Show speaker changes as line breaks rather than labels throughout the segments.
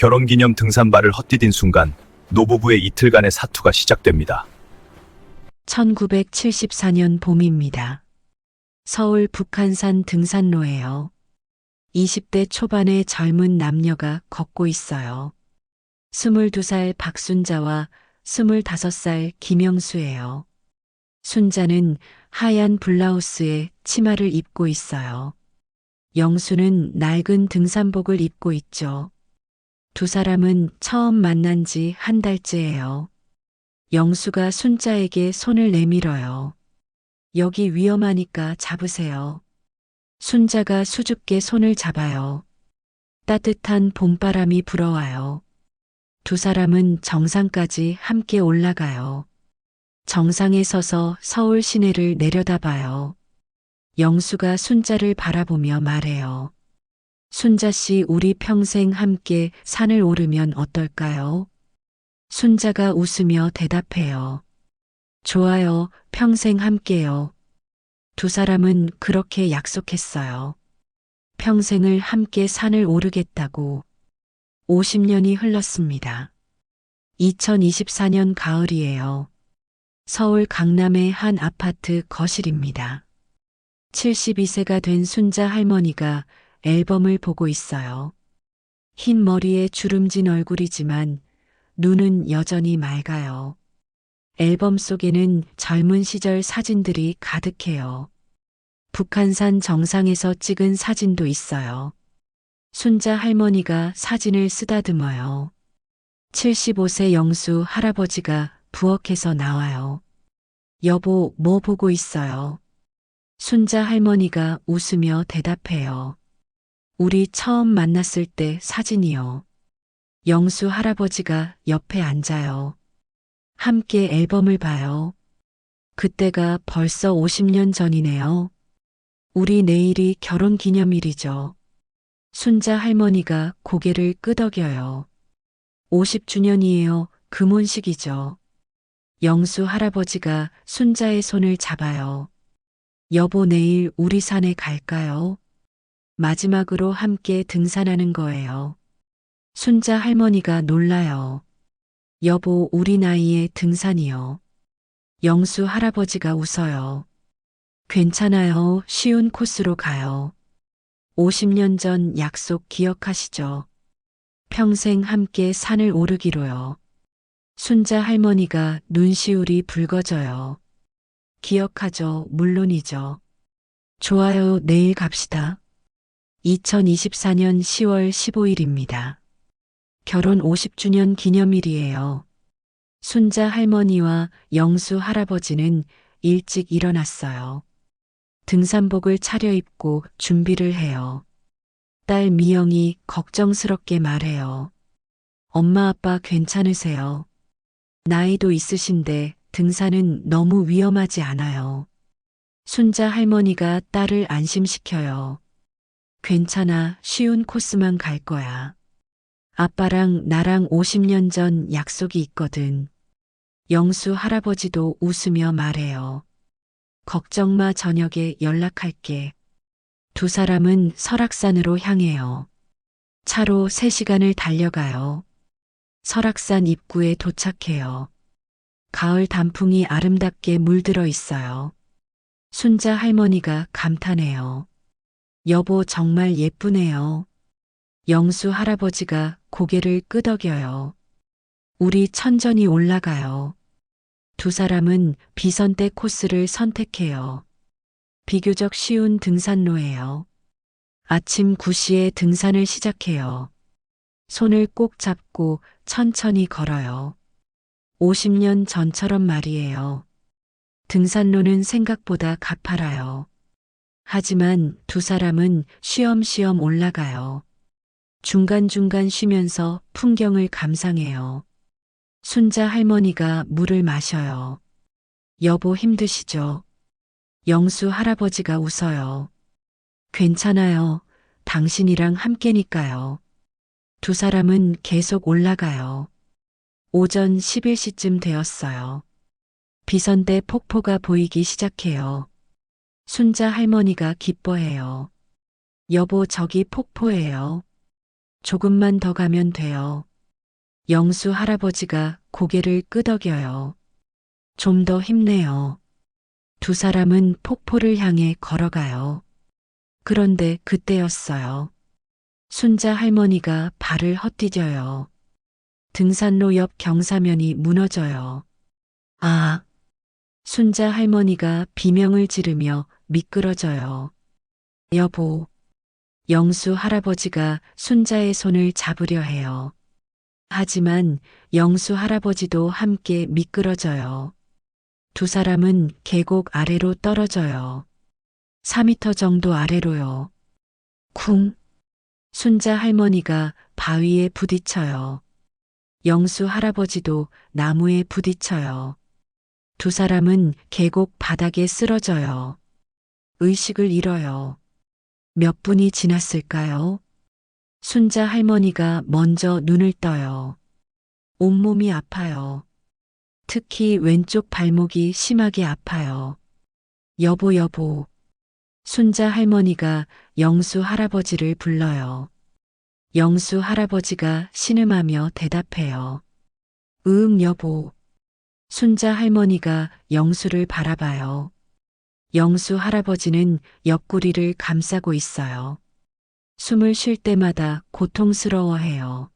결혼기념 등산발을 헛디딘 순간 노부부의 이틀간의 사투가 시작됩니다.
1974년 봄입니다. 서울 북한산 등산로예요. 20대 초반의 젊은 남녀가 걷고 있어요. 22살 박순자와 25살 김영수예요. 순자는 하얀 블라우스에 치마를 입고 있어요. 영수는 낡은 등산복을 입고 있죠. 두 사람은 처음 만난 지 한 달째예요. 영수가 순자에게 손을 내밀어요. 여기 위험하니까 잡으세요. 순자가 수줍게 손을 잡아요. 따뜻한 봄바람이 불어와요. 두 사람은 정상까지 함께 올라가요. 정상에 서서 서울 시내를 내려다봐요. 영수가 순자를 바라보며 말해요. 순자 씨, 우리 평생 함께 산을 오르면 어떨까요? 순자가 웃으며 대답해요. 좋아요, 평생 함께요. 두 사람은 그렇게 약속했어요. 평생을 함께 산을 오르겠다고. 50년이 흘렀습니다. 2024년 가을이에요. 서울 강남의 한 아파트 거실입니다. 72세가 된 순자 할머니가 앨범을 보고 있어요. 흰 머리에 주름진 얼굴이지만 눈은 여전히 맑아요. 앨범 속에는 젊은 시절 사진들이 가득해요. 북한산 정상에서 찍은 사진도 있어요. 순자 할머니가 사진을 쓰다듬어요. 75세 영수 할아버지가 부엌에서 나와요. 여보, 뭐 보고 있어요? 순자 할머니가 웃으며 대답해요. 우리 처음 만났을 때 사진이요. 영수 할아버지가 옆에 앉아요. 함께 앨범을 봐요. 그때가 벌써 50년 전이네요. 우리 내일이 결혼 기념일이죠. 순자 할머니가 고개를 끄덕여요. 50주년이에요. 금혼식이죠. 영수 할아버지가 순자의 손을 잡아요. 여보, 내일 우리 산에 갈까요? 마지막으로 함께 등산하는 거예요. 순자 할머니가 놀라요. 여보, 우리 나이에 등산이요. 영수 할아버지가 웃어요. 괜찮아요. 쉬운 코스로 가요. 50년 전 약속 기억하시죠? 평생 함께 산을 오르기로요. 순자 할머니가 눈시울이 붉어져요. 기억하죠? 물론이죠. 좋아요. 내일 갑시다. 2024년 10월 15일입니다. 결혼 50주년 기념일이에요. 순자 할머니와 영수 할아버지는 일찍 일어났어요. 등산복을 차려입고 준비를 해요. 딸 미영이 걱정스럽게 말해요. 엄마 아빠 괜찮으세요? 나이도 있으신데 등산은 너무 위험하지 않아요. 순자 할머니가 딸을 안심시켜요. 괜찮아, 쉬운 코스만 갈 거야. 아빠랑 나랑 50년 전 약속이 있거든. 영수 할아버지도 웃으며 말해요. 걱정 마, 저녁에 연락할게. 두 사람은 설악산으로 향해요. 차로 3시간을 달려가요. 설악산 입구에 도착해요. 가을 단풍이 아름답게 물들어 있어요. 순자 할머니가 감탄해요. 여보, 정말 예쁘네요. 영수 할아버지가 고개를 끄덕여요. 우리 천천히 올라가요. 두 사람은 비선대 코스를 선택해요. 비교적 쉬운 등산로예요. 아침 9시에 등산을 시작해요. 손을 꼭 잡고 천천히 걸어요. 50년 전처럼 말이에요. 등산로는 생각보다 가파라요. 하지만 두 사람은 쉬엄쉬엄 올라가요. 중간중간 쉬면서 풍경을 감상해요. 순자 할머니가 물을 마셔요. 여보, 힘드시죠? 영수 할아버지가 웃어요. 괜찮아요. 당신이랑 함께니까요. 두 사람은 계속 올라가요. 오전 11시쯤 되었어요. 비선대 폭포가 보이기 시작해요. 순자 할머니가 기뻐해요. 여보, 저기 폭포예요. 조금만 더 가면 돼요. 영수 할아버지가 고개를 끄덕여요. 좀 더 힘내요. 두 사람은 폭포를 향해 걸어가요. 그런데 그때였어요. 순자 할머니가 발을 헛디뎌요. 등산로 옆 경사면이 무너져요. 아, 순자 할머니가 비명을 지르며 미끄러져요. 여보, 영수 할아버지가 순자의 손을 잡으려 해요. 하지만 영수 할아버지도 함께 미끄러져요. 두 사람은 계곡 아래로 떨어져요. 4미터 정도 아래로요. 쿵! 순자 할머니가 바위에 부딪혀요. 영수 할아버지도 나무에 부딪혀요. 두 사람은 계곡 바닥에 쓰러져요. 의식을 잃어요. 몇 분이 지났을까요? 순자 할머니가 먼저 눈을 떠요. 온몸이 아파요. 특히 왼쪽 발목이 심하게 아파요. 여보, 여보. 순자 할머니가 영수 할아버지를 불러요. 영수 할아버지가 신음하며 대답해요. 여보. 순자 할머니가 영수를 바라봐요. 영수 할아버지는 옆구리를 감싸고 있어요. 숨을 쉴 때마다 고통스러워해요.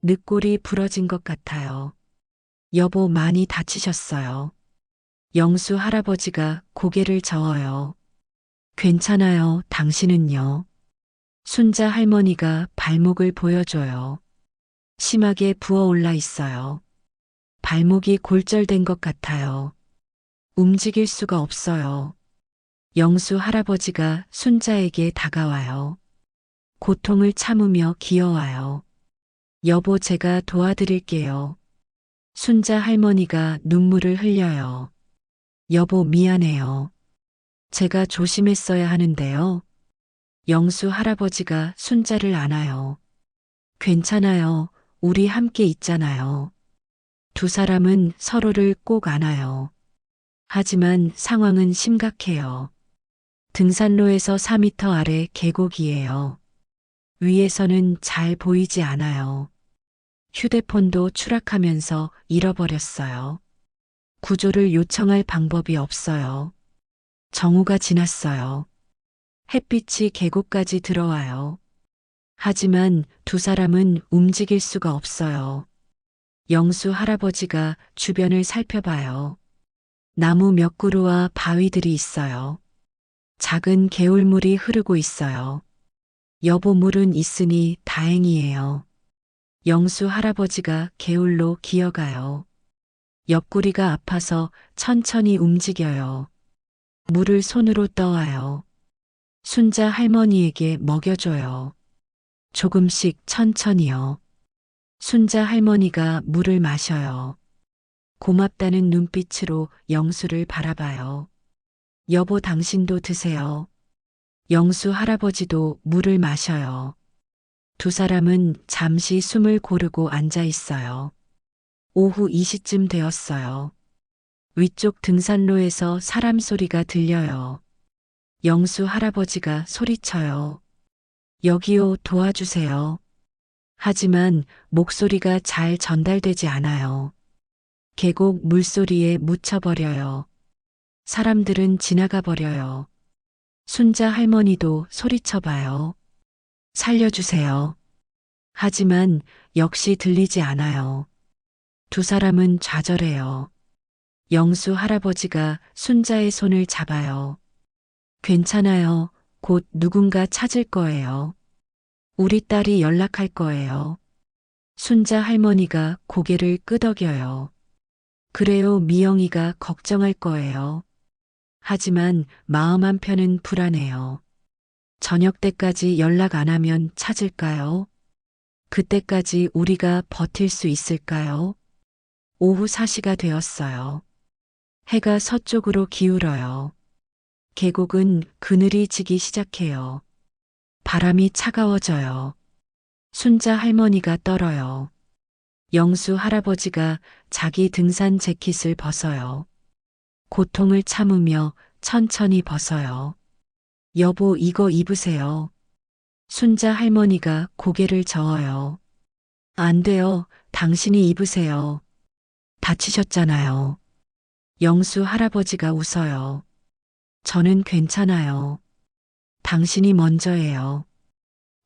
늑골이 부러진 것 같아요. 여보, 많이 다치셨어요. 영수 할아버지가 고개를 저어요. 괜찮아요, 당신은요? 순자 할머니가 발목을 보여줘요. 심하게 부어올라 있어요. 발목이 골절된 것 같아요. 움직일 수가 없어요. 영수 할아버지가 순자에게 다가와요. 고통을 참으며 기어와요. 여보, 제가 도와드릴게요. 순자 할머니가 눈물을 흘려요. 여보, 미안해요. 제가 조심했어야 하는데요. 영수 할아버지가 순자를 안아요. 괜찮아요. 우리 함께 있잖아요. 두 사람은 서로를 꼭 안아요. 하지만 상황은 심각해요. 등산로에서 4미터 아래 계곡이에요. 위에서는 잘 보이지 않아요. 휴대폰도 추락하면서 잃어버렸어요. 구조를 요청할 방법이 없어요. 정오가 지났어요. 햇빛이 계곡까지 들어와요. 하지만 두 사람은 움직일 수가 없어요. 영수 할아버지가 주변을 살펴봐요. 나무 몇 그루와 바위들이 있어요. 작은 개울물이 흐르고 있어요. 여보, 물은 있으니 다행이에요. 영수 할아버지가 개울로 기어가요. 옆구리가 아파서 천천히 움직여요. 물을 손으로 떠와요. 순자 할머니에게 먹여줘요. 조금씩 천천히요. 순자 할머니가 물을 마셔요. 고맙다는 눈빛으로 영수를 바라봐요. 여보, 당신도 드세요. 영수 할아버지도 물을 마셔요. 두 사람은 잠시 숨을 고르고 앉아 있어요. 오후 2시쯤 되었어요. 위쪽 등산로에서 사람 소리가 들려요. 영수 할아버지가 소리쳐요. 여기요, 도와주세요. 하지만 목소리가 잘 전달되지 않아요. 계곡 물소리에 묻혀버려요. 사람들은 지나가 버려요. 순자 할머니도 소리쳐봐요. 살려주세요. 하지만 역시 들리지 않아요. 두 사람은 좌절해요. 영수 할아버지가 순자의 손을 잡아요. 괜찮아요. 곧 누군가 찾을 거예요. 우리 딸이 연락할 거예요. 순자 할머니가 고개를 끄덕여요. 그래요, 미영이가 걱정할 거예요. 하지만 마음 한편은 불안해요. 저녁 때까지 연락 안 하면 찾을까요? 그때까지 우리가 버틸 수 있을까요? 오후 4시가 되었어요. 해가 서쪽으로 기울어요. 계곡은 그늘이 지기 시작해요. 바람이 차가워져요. 순자 할머니가 떨어요. 영수 할아버지가 자기 등산 재킷을 벗어요. 고통을 참으며 천천히 벗어요. 여보, 이거 입으세요. 순자 할머니가 고개를 저어요. 안 돼요. 당신이 입으세요. 다치셨잖아요. 영수 할아버지가 웃어요. 저는 괜찮아요. 당신이 먼저예요.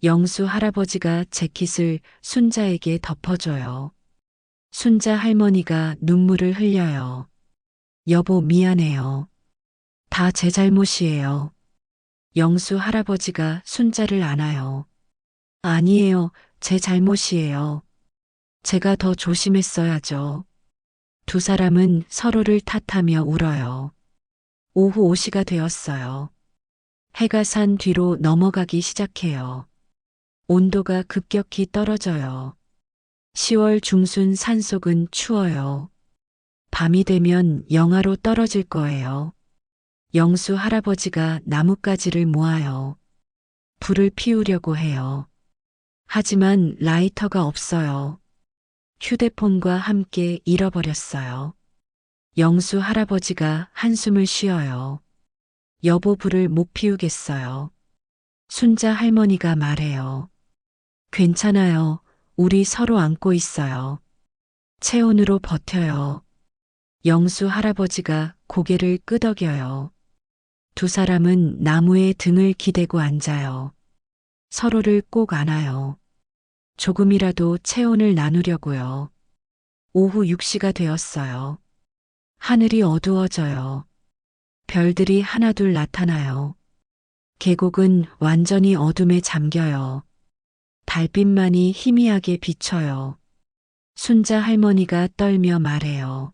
영수 할아버지가 재킷을 순자에게 덮어줘요. 순자 할머니가 눈물을 흘려요. 여보, 미안해요. 다 제 잘못이에요. 영수 할아버지가 순자를 안아요. 아니에요. 제 잘못이에요. 제가 더 조심했어야죠. 두 사람은 서로를 탓하며 울어요. 오후 5시가 되었어요. 해가 산 뒤로 넘어가기 시작해요. 온도가 급격히 떨어져요. 10월 중순 산속은 추워요. 밤이 되면 영하로 떨어질 거예요. 영수 할아버지가 나뭇가지를 모아요. 불을 피우려고 해요. 하지만 라이터가 없어요. 휴대폰과 함께 잃어버렸어요. 영수 할아버지가 한숨을 쉬어요. 여보, 불을 못 피우겠어요. 순자 할머니가 말해요. 괜찮아요. 우리 서로 안고 있어요. 체온으로 버텨요. 영수 할아버지가 고개를 끄덕여요. 두 사람은 나무에 등을 기대고 앉아요. 서로를 꼭 안아요. 조금이라도 체온을 나누려고요. 오후 6시가 되었어요. 하늘이 어두워져요. 별들이 하나둘 나타나요. 계곡은 완전히 어둠에 잠겨요. 달빛만이 희미하게 비쳐요. 순자 할머니가 떨며 말해요.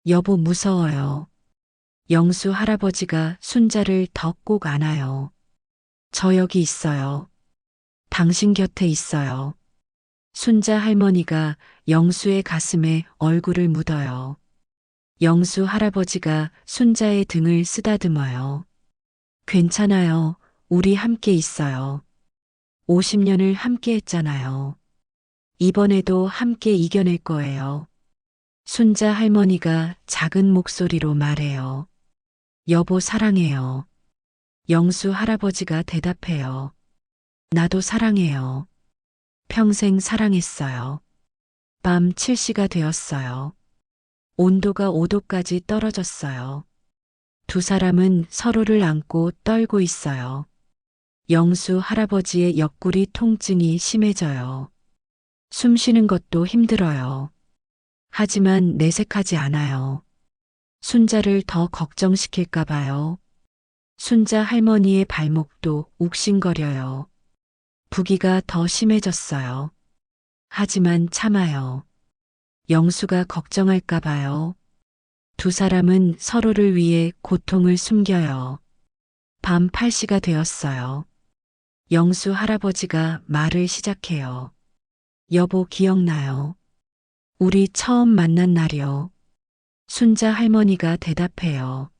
여보, 무서워요. 영수 할아버지가 순자를 더 꼭 안아요. 저 여기 있어요. 당신 곁에 있어요. 순자 할머니가 영수의 가슴에 얼굴을 묻어요. 영수 할아버지가 순자의 등을 쓰다듬어요. 괜찮아요. 우리 함께 있어요. 50년을 함께 했잖아요. 이번에도 함께 이겨낼 거예요. 순자 할머니가 작은 목소리로 말해요. 여보, 사랑해요. 영수 할아버지가 대답해요. 나도 사랑해요. 평생 사랑했어요. 밤 7시가 되었어요. 온도가 5도까지 떨어졌어요. 두 사람은 서로를 안고 떨고 있어요. 영수 할아버지의 옆구리 통증이 심해져요. 숨 쉬는 것도 힘들어요. 하지만 내색하지 않아요. 순자를 더 걱정시킬까 봐요. 순자 할머니의 발목도 욱신거려요. 부기가 더 심해졌어요. 하지만 참아요. 영수가 걱정할까 봐요. 두 사람은 서로를 위해 고통을 숨겨요. 밤 8시가 되었어요. 영수 할아버지가 말을 시작해요. 여보, 기억나요? 우리 처음 만난 날이요. 순자 할머니가 대답해요.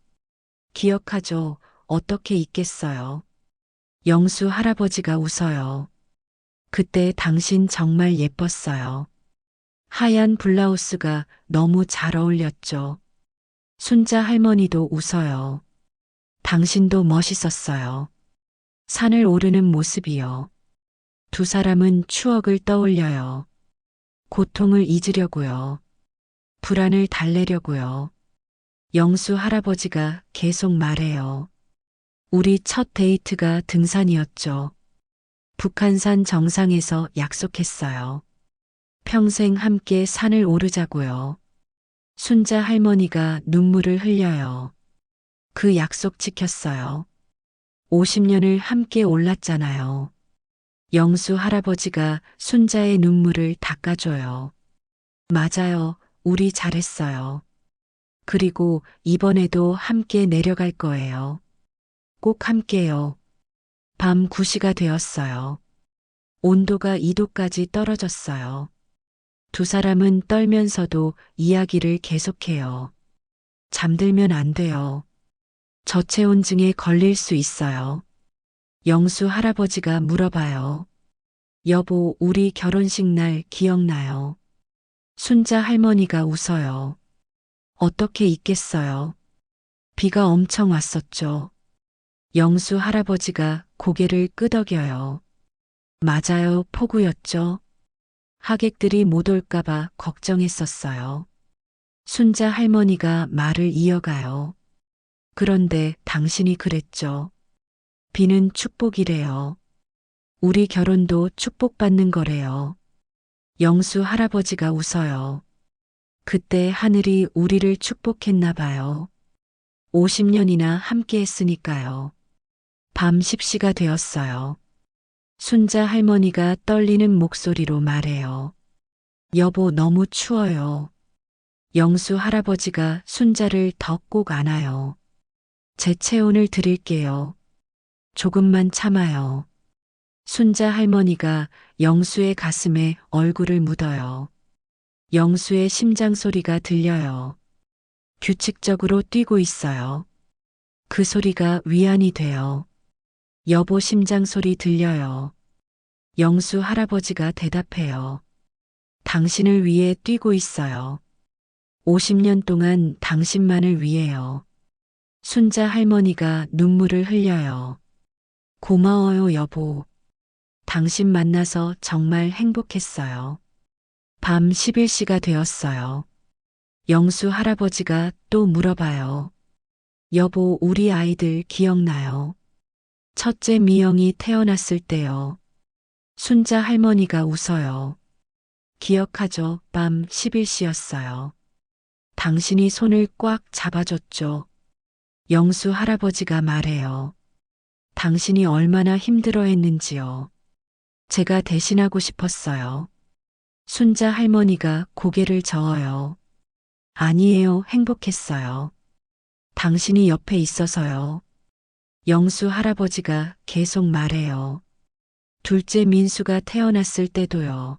기억하죠. 어떻게 잊겠어요. 영수 할아버지가 웃어요. 그때 당신 정말 예뻤어요. 하얀 블라우스가 너무 잘 어울렸죠. 순자 할머니도 웃어요. 당신도 멋있었어요. 산을 오르는 모습이요. 두 사람은 추억을 떠올려요. 고통을 잊으려고요. 불안을 달래려고요. 영수 할아버지가 계속 말해요. 우리 첫 데이트가 등산이었죠. 북한산 정상에서 약속했어요. 평생 함께 산을 오르자고요. 순자 할머니가 눈물을 흘려요. 그 약속 지켰어요. 50년을 함께 올랐잖아요. 영수 할아버지가 순자의 눈물을 닦아줘요. 맞아요. 우리 잘했어요. 그리고 이번에도 함께 내려갈 거예요. 꼭 함께요. 밤 9시가 되었어요. 온도가 2도까지 떨어졌어요. 두 사람은 떨면서도 이야기를 계속해요. 잠들면 안 돼요. 저체온증에 걸릴 수 있어요. 영수 할아버지가 물어봐요. 여보, 우리 결혼식 날 기억나요? 순자 할머니가 웃어요. 어떻게 잊겠어요? 비가 엄청 왔었죠. 영수 할아버지가 고개를 끄덕여요. 맞아요, 폭우였죠. 하객들이 못 올까봐 걱정했었어요. 순자 할머니가 말을 이어가요. 그런데 당신이 그랬죠. 비는 축복이래요. 우리 결혼도 축복받는 거래요. 영수 할아버지가 웃어요. 그때 하늘이 우리를 축복했나 봐요. 50년이나 함께 했으니까요. 밤 10시가 되었어요. 순자 할머니가 떨리는 목소리로 말해요. 여보, 너무 추워요. 영수 할아버지가 순자를 더 꼭 안아요. 제 체온을 드릴게요. 조금만 참아요. 순자 할머니가 영수의 가슴에 얼굴을 묻어요. 영수의 심장 소리가 들려요. 규칙적으로 뛰고 있어요. 그 소리가 위안이 돼요. 여보, 심장 소리 들려요. 영수 할아버지가 대답해요. 당신을 위해 뛰고 있어요. 50년 동안 당신만을 위해요. 순자 할머니가 눈물을 흘려요. 고마워요, 여보. 당신 만나서 정말 행복했어요. 밤 11시가 되었어요. 영수 할아버지가 또 물어봐요. 여보, 우리 아이들 기억나요? 첫째 미영이 태어났을 때요. 순자 할머니가 웃어요. 기억하죠? 밤 11시였어요. 당신이 손을 꽉 잡아줬죠. 영수 할아버지가 말해요. 당신이 얼마나 힘들어 했는지요. 제가 대신하고 싶었어요. 순자 할머니가 고개를 저어요. 아니에요, 행복했어요. 당신이 옆에 있어서요. 영수 할아버지가 계속 말해요. 둘째 민수가 태어났을 때도요.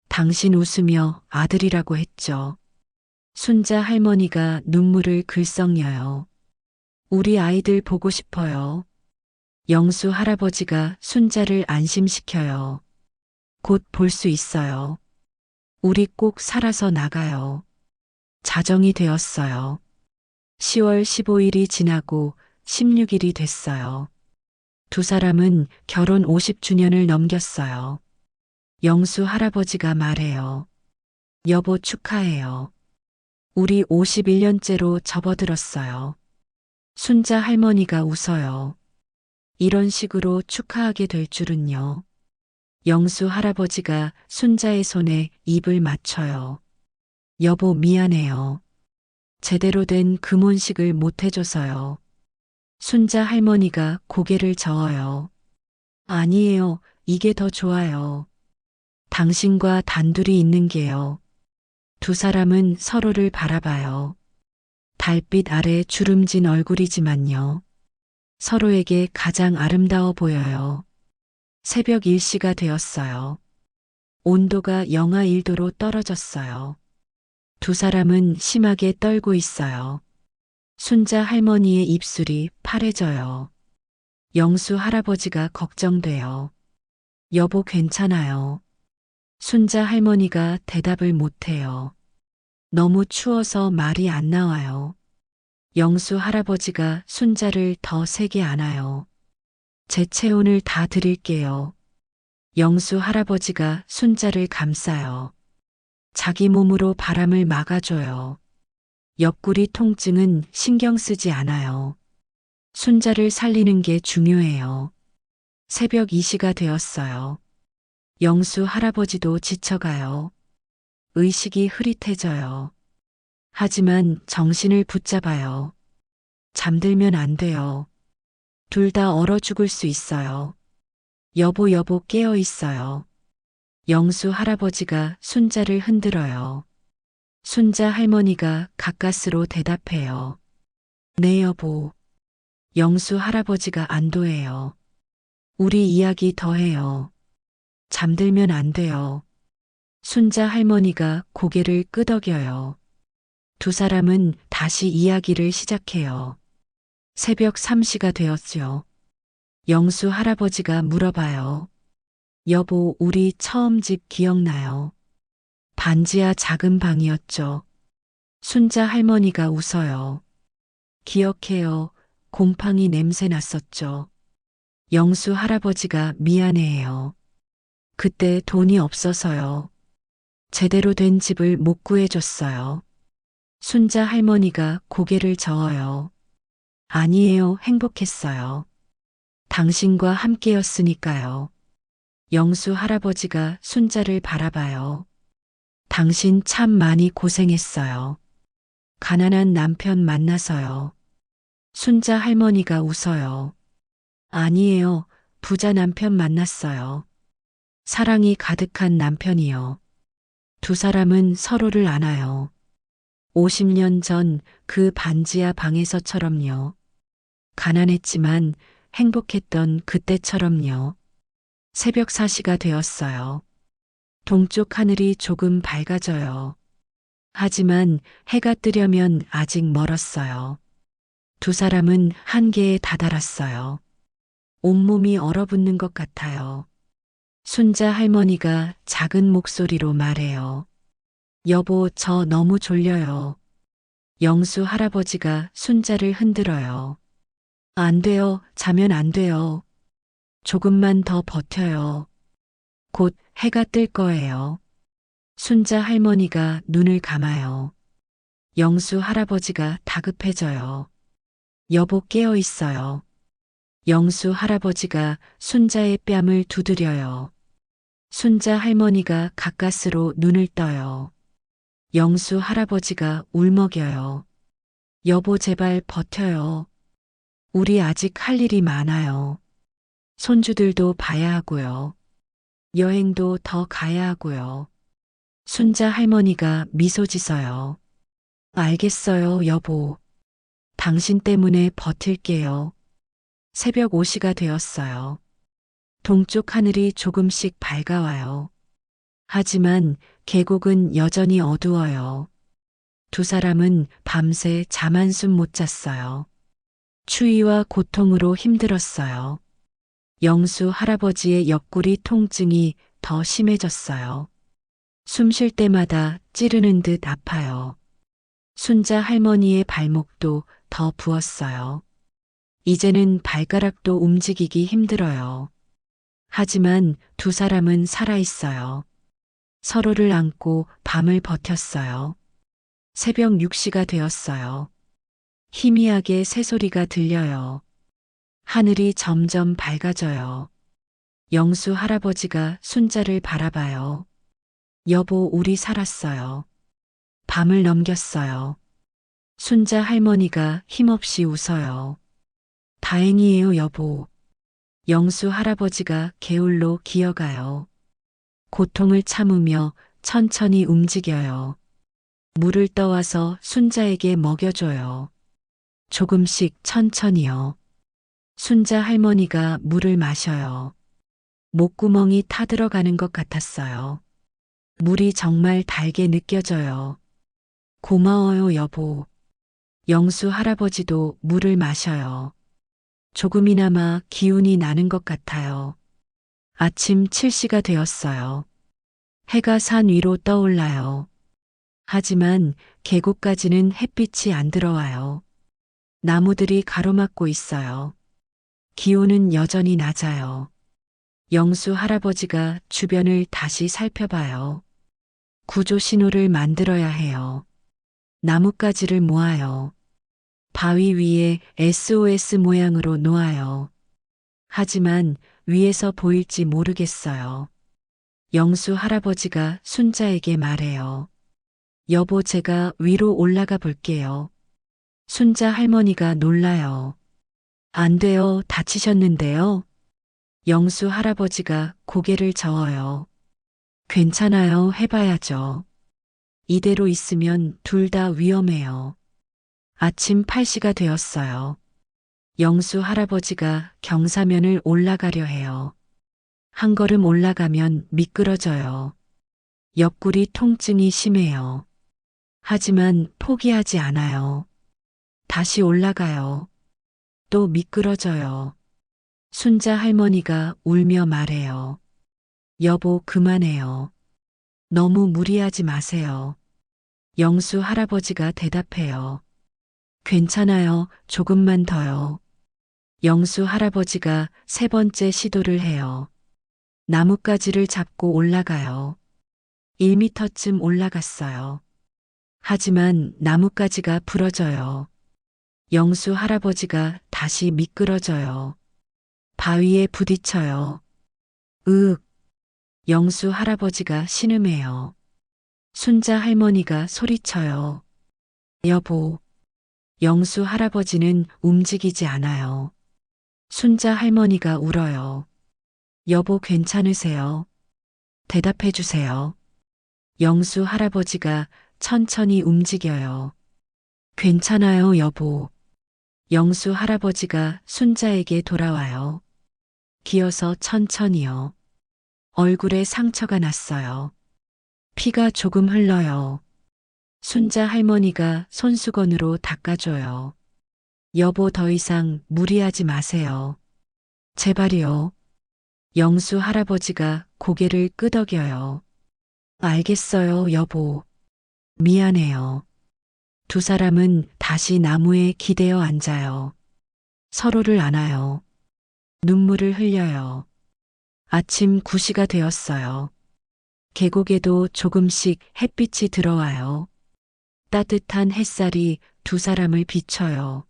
당신 웃으며 아들이라고 했죠. 순자 할머니가 눈물을 글썽여요. 우리 아이들 보고 싶어요. 영수 할아버지가 순자를 안심시켜요. 곧 볼 수 있어요. 우리 꼭 살아서 나가요. 자정이 되었어요. 10월 15일이 지나고 16일이 됐어요. 두 사람은 결혼 50주년을 넘겼어요. 영수 할아버지가 말해요. 여보, 축하해요. 우리 51년째로 접어들었어요. 순자 할머니가 웃어요. 이런 식으로 축하하게 될 줄은요. 영수 할아버지가 순자의 손에 입을 맞춰요. 여보, 미안해요. 제대로 된 금혼식을 못 해줘서요. 순자 할머니가 고개를 저어요. 아니에요. 이게 더 좋아요. 당신과 단둘이 있는 게요. 두 사람은 서로를 바라봐요. 달빛 아래 주름진 얼굴이지만요. 서로에게 가장 아름다워 보여요. 새벽 1시가 되었어요. 온도가 영하 1도로 떨어졌어요. 두 사람은 심하게 떨고 있어요. 순자 할머니의 입술이 파래져요. 영수 할아버지가 걱정돼요. 여보, 괜찮아요. 순자 할머니가 대답을 못해요. 너무 추워서 말이 안 나와요. 영수 할아버지가 순자를 더 세게 안아요. 제 체온을 다 드릴게요. 영수 할아버지가 순자를 감싸요. 자기 몸으로 바람을 막아줘요. 옆구리 통증은 신경 쓰지 않아요. 순자를 살리는 게 중요해요. 새벽 2시가 되었어요. 영수 할아버지도 지쳐가요. 의식이 흐릿해져요. 하지만 정신을 붙잡아요. 잠들면 안 돼요. 둘 다 얼어 죽을 수 있어요. 여보, 여보, 깨어 있어요. 영수 할아버지가 순자를 흔들어요. 순자 할머니가 가까스로 대답해요. 네, 여보. 영수 할아버지가 안도해요. 우리 이야기 더 해요. 잠들면 안 돼요. 순자 할머니가 고개를 끄덕여요. 두 사람은 다시 이야기를 시작해요. 새벽 3시가 되었죠. 영수 할아버지가 물어봐요. 여보, 우리 처음 집 기억나요? 반지하 작은 방이었죠. 순자 할머니가 웃어요. 기억해요. 곰팡이 냄새 났었죠. 영수 할아버지가 미안해해요. 그때 돈이 없어서요. 제대로 된 집을 못 구해줬어요. 순자 할머니가 고개를 저어요. 아니에요, 행복했어요. 당신과 함께였으니까요. 영수 할아버지가 순자를 바라봐요. 당신 참 많이 고생했어요. 가난한 남편 만나서요. 순자 할머니가 웃어요. 아니에요, 부자 남편 만났어요. 사랑이 가득한 남편이요. 두 사람은 서로를 안아요. 50년 전 그 반지하 방에서처럼요. 가난했지만 행복했던 그때처럼요. 새벽 4시가 되었어요. 동쪽 하늘이 조금 밝아져요. 하지만 해가 뜨려면 아직 멀었어요. 두 사람은 한계에 다다랐어요. 온몸이 얼어붙는 것 같아요. 순자 할머니가 작은 목소리로 말해요. 여보, 저 너무 졸려요. 영수 할아버지가 순자를 흔들어요. 안 돼요. 자면 안 돼요. 조금만 더 버텨요. 곧 해가 뜰 거예요. 순자 할머니가 눈을 감아요. 영수 할아버지가 다급해져요. 여보, 깨어 있어요. 영수 할아버지가 순자의 뺨을 두드려요. 순자 할머니가 가까스로 눈을 떠요. 영수 할아버지가 울먹여요. 여보, 제발 버텨요. 우리 아직 할 일이 많아요. 손주들도 봐야 하고요. 여행도 더 가야 하고요. 순자 할머니가 미소 지어요. 알겠어요, 여보. 당신 때문에 버틸게요. 새벽 5시가 되었어요. 동쪽 하늘이 조금씩 밝아와요. 하지만 계곡은 여전히 어두워요. 두 사람은 밤새 잠 한숨 못 잤어요. 추위와 고통으로 힘들었어요. 영수 할아버지의 옆구리 통증이 더 심해졌어요. 숨 쉴 때마다 찌르는 듯 아파요. 순자 할머니의 발목도 더 부었어요. 이제는 발가락도 움직이기 힘들어요. 하지만 두 사람은 살아있어요. 서로를 안고 밤을 버텼어요. 새벽 6시가 되었어요. 희미하게 새소리가 들려요. 하늘이 점점 밝아져요. 영수 할아버지가 순자를 바라봐요. 여보, 우리 살았어요. 밤을 넘겼어요. 순자 할머니가 힘없이 웃어요. 다행이에요, 여보. 영수 할아버지가 게을로 기어가요. 고통을 참으며 천천히 움직여요. 물을 떠와서 순자에게 먹여줘요. 조금씩 천천히요. 순자 할머니가 물을 마셔요. 목구멍이 타들어가는 것 같았어요. 물이 정말 달게 느껴져요. 고마워요, 여보. 영수 할아버지도 물을 마셔요. 조금이나마 기운이 나는 것 같아요. 아침 7시가 되었어요. 해가 산 위로 떠올라요. 하지만 계곡까지는 햇빛이 안 들어와요. 나무들이 가로막고 있어요. 기온은 여전히 낮아요. 영수 할아버지가 주변을 다시 살펴봐요. 구조 신호를 만들어야 해요. 나뭇가지를 모아요. 바위 위에 SOS 모양으로 놓아요. 하지만 위에서 보일지 모르겠어요. 영수 할아버지가 순자에게 말해요. 여보, 제가 위로 올라가 볼게요. 순자 할머니가 놀라요. 안 돼요, 다치셨는데요. 영수 할아버지가 고개를 저어요. 괜찮아요, 해봐야죠. 이대로 있으면 둘 다 위험해요. 아침 8시가 되었어요. 영수 할아버지가 경사면을 올라가려 해요. 한 걸음 올라가면 미끄러져요. 옆구리 통증이 심해요. 하지만 포기하지 않아요. 다시 올라가요. 또 미끄러져요. 순자 할머니가 울며 말해요. 여보, 그만해요. 너무 무리하지 마세요. 영수 할아버지가 대답해요. 괜찮아요. 조금만 더요. 영수 할아버지가 세 번째 시도를 해요. 나뭇가지를 잡고 올라가요. 1미터쯤 올라갔어요. 하지만 나뭇가지가 부러져요. 영수 할아버지가 다시 미끄러져요. 바위에 부딪혀요. 으윽. 영수 할아버지가 신음해요. 순자 할머니가 소리쳐요. 여보. 영수 할아버지는 움직이지 않아요. 순자 할머니가 울어요. 여보 괜찮으세요? 대답해 주세요. 영수 할아버지가 천천히 움직여요. 괜찮아요, 여보. 영수 할아버지가 순자에게 돌아와요. 기어서 천천히요. 얼굴에 상처가 났어요. 피가 조금 흘러요. 순자 할머니가 손수건으로 닦아줘요. 여보 더 이상 무리하지 마세요. 제발이요. 영수 할아버지가 고개를 끄덕여요. 알겠어요, 여보. 미안해요. 두 사람은 다시 나무에 기대어 앉아요. 서로를 안아요. 눈물을 흘려요. 아침 9시가 되었어요. 계곡에도 조금씩 햇빛이 들어와요. 따뜻한 햇살이 두 사람을 비춰요.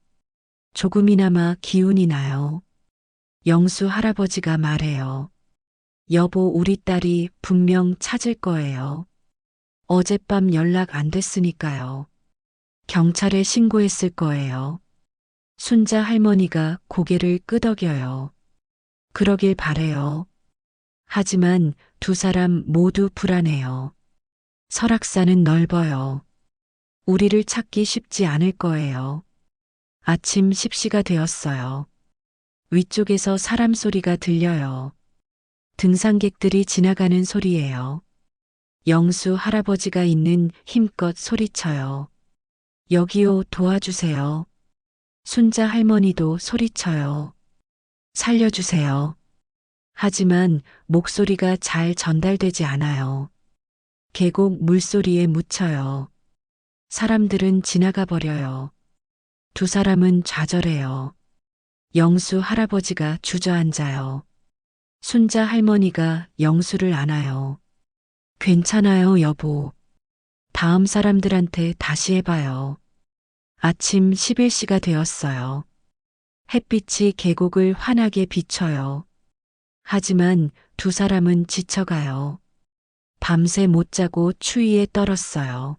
조금이나마 기운이 나요. 영수 할아버지가 말해요. 여보, 우리 딸이 분명 찾을 거예요. 어젯밤 연락 안 됐으니까요. 경찰에 신고했을 거예요. 순자 할머니가 고개를 끄덕여요. 그러길 바래요. 하지만 두 사람 모두 불안해요. 설악산은 넓어요. 우리를 찾기 쉽지 않을 거예요. 아침 10시가 되었어요. 위쪽에서 사람 소리가 들려요. 등산객들이 지나가는 소리예요. 영수 할아버지가 있는 힘껏 소리쳐요. 여기요, 도와주세요. 순자 할머니도 소리쳐요. 살려주세요. 하지만 목소리가 잘 전달되지 않아요. 계곡 물소리에 묻혀요. 사람들은 지나가 버려요. 두 사람은 좌절해요. 영수 할아버지가 주저앉아요. 순자 할머니가 영수를 안아요. 괜찮아요, 여보. 다음 사람들한테 다시 해봐요. 아침 11시가 되었어요. 햇빛이 계곡을 환하게 비춰요. 하지만 두 사람은 지쳐가요. 밤새 못 자고 추위에 떨었어요.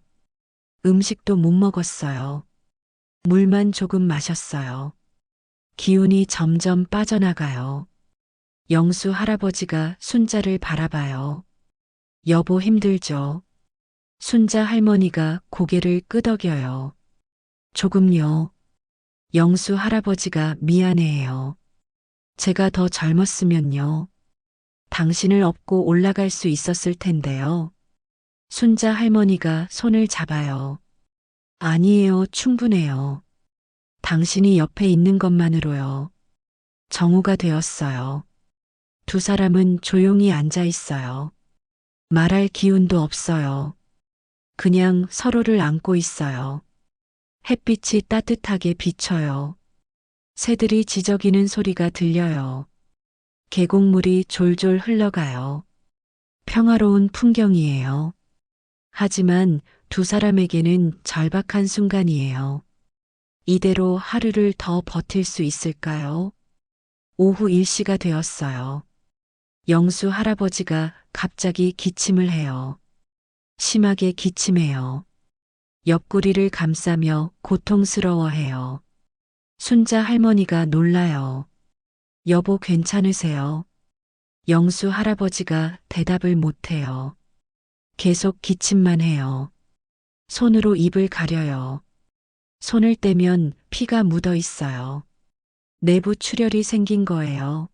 음식도 못 먹었어요. 물만 조금 마셨어요. 기운이 점점 빠져나가요. 영수 할아버지가 순자를 바라봐요. 여보 힘들죠? 순자 할머니가 고개를 끄덕여요. 조금요. 영수 할아버지가 미안해해요. 제가 더 젊었으면요. 당신을 업고 올라갈 수 있었을 텐데요. 순자 할머니가 손을 잡아요. 아니에요, 충분해요. 당신이 옆에 있는 것만으로요. 정오가 되었어요. 두 사람은 조용히 앉아 있어요. 말할 기운도 없어요. 그냥 서로를 안고 있어요. 햇빛이 따뜻하게 비쳐요. 새들이 지저귀는 소리가 들려요. 계곡물이 졸졸 흘러가요. 평화로운 풍경이에요. 하지만 두 사람에게는 절박한 순간이에요. 이대로 하루를 더 버틸 수 있을까요? 오후 1시가 되었어요. 영수 할아버지가 갑자기 기침을 해요. 심하게 기침해요. 옆구리를 감싸며 고통스러워해요. 순자 할머니가 놀라요. 여보 괜찮으세요? 영수 할아버지가 대답을 못해요. 계속 기침만 해요. 손으로 입을 가려요. 손을 떼면 피가 묻어 있어요. 내부 출혈이 생긴 거예요.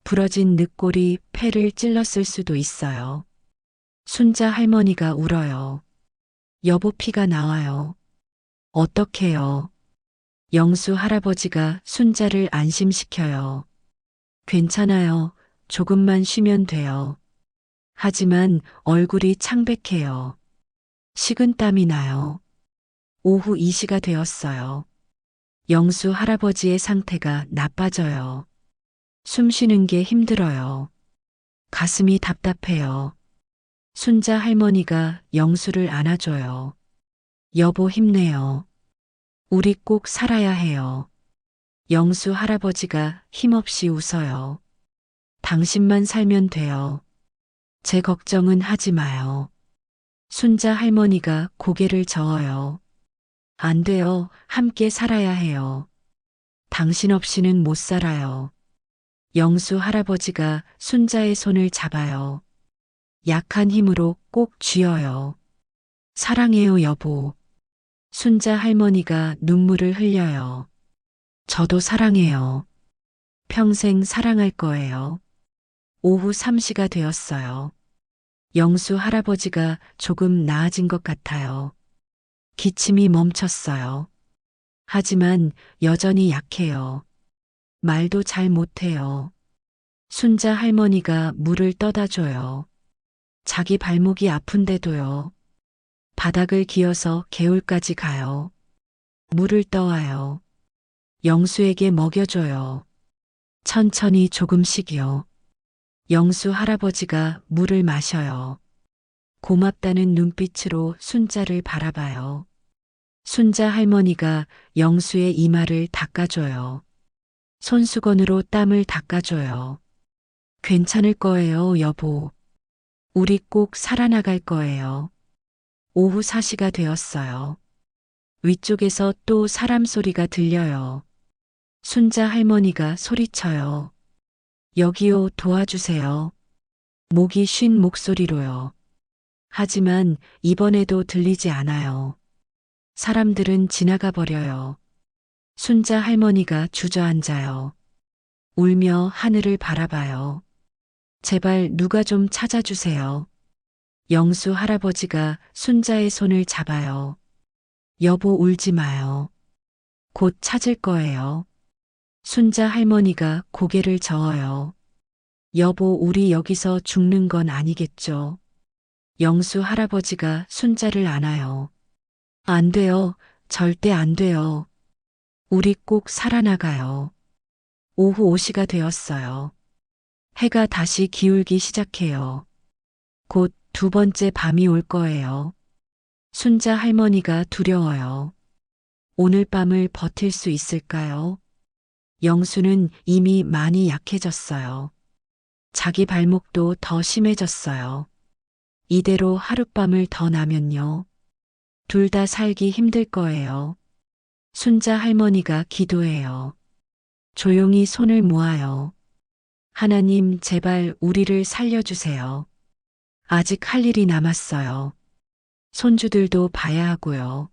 부러진 늑골이 폐를 찔렀을 수도 있어요. 순자 할머니가 울어요. 여보 피가 나와요. 어떡해요? 영수 할아버지가 순자를 안심시켜요. 괜찮아요. 조금만 쉬면 돼요. 하지만 얼굴이 창백해요. 식은땀이 나요. 오후 2시가 되었어요. 영수 할아버지의 상태가 나빠져요. 숨 쉬는 게 힘들어요. 가슴이 답답해요. 순자 할머니가 영수를 안아줘요. 여보 힘내요. 우리 꼭 살아야 해요. 영수 할아버지가 힘없이 웃어요. 당신만 살면 돼요. 제 걱정은 하지 마요. 순자 할머니가 고개를 저어요. 안 돼요. 함께 살아야 해요. 당신 없이는 못 살아요. 영수 할아버지가 순자의 손을 잡아요. 약한 힘으로 꼭 쥐어요. 사랑해요, 여보. 순자 할머니가 눈물을 흘려요. 저도 사랑해요. 평생 사랑할 거예요. 오후 3시가 되었어요. 영수 할아버지가 조금 나아진 것 같아요. 기침이 멈췄어요. 하지만 여전히 약해요. 말도 잘 못해요. 순자 할머니가 물을 떠다 줘요. 자기 발목이 아픈데도요. 바닥을 기어서 개울까지 가요. 물을 떠와요. 영수에게 먹여줘요. 천천히 조금씩이요. 영수 할아버지가 물을 마셔요. 고맙다는 눈빛으로 순자를 바라봐요. 순자 할머니가 영수의 이마를 닦아줘요. 손수건으로 땀을 닦아줘요. 괜찮을 거예요, 여보. 우리 꼭 살아나갈 거예요. 오후 4시가 되었어요. 위쪽에서 또 사람 소리가 들려요. 순자 할머니가 소리쳐요. 여기요, 도와주세요. 목이 쉰 목소리로요. 하지만 이번에도 들리지 않아요. 사람들은 지나가 버려요. 순자 할머니가 주저앉아요. 울며 하늘을 바라봐요. 제발 누가 좀 찾아주세요. 영수 할아버지가 순자의 손을 잡아요. 여보 울지 마요. 곧 찾을 거예요. 순자 할머니가 고개를 저어요. 여보, 우리 여기서 죽는 건 아니겠죠? 영수 할아버지가 순자를 안아요. 안 돼요. 절대 안 돼요. 우리 꼭 살아나가요. 오후 5시가 되었어요. 해가 다시 기울기 시작해요. 곧 두 번째 밤이 올 거예요. 순자 할머니가 두려워요. 오늘 밤을 버틸 수 있을까요? 영수는 이미 많이 약해졌어요. 자기 발목도 더 심해졌어요. 이대로 하룻밤을 더 나면요. 둘 다 살기 힘들 거예요. 순자 할머니가 기도해요. 조용히 손을 모아요. 하나님, 제발 우리를 살려주세요. 아직 할 일이 남았어요. 손주들도 봐야 하고요.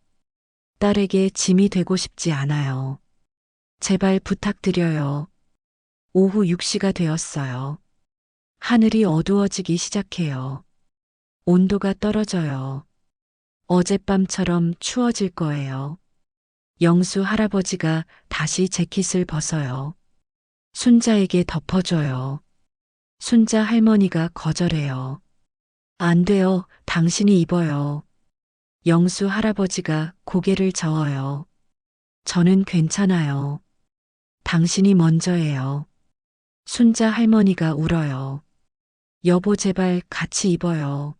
딸에게 짐이 되고 싶지 않아요. 제발 부탁드려요. 오후 6시가 되었어요. 하늘이 어두워지기 시작해요. 온도가 떨어져요. 어젯밤처럼 추워질 거예요. 영수 할아버지가 다시 재킷을 벗어요. 순자에게 덮어줘요. 순자 할머니가 거절해요. 안 돼요. 당신이 입어요. 영수 할아버지가 고개를 저어요. 저는 괜찮아요. 당신이 먼저예요. 순자 할머니가 울어요. 여보, 제발 같이 입어요.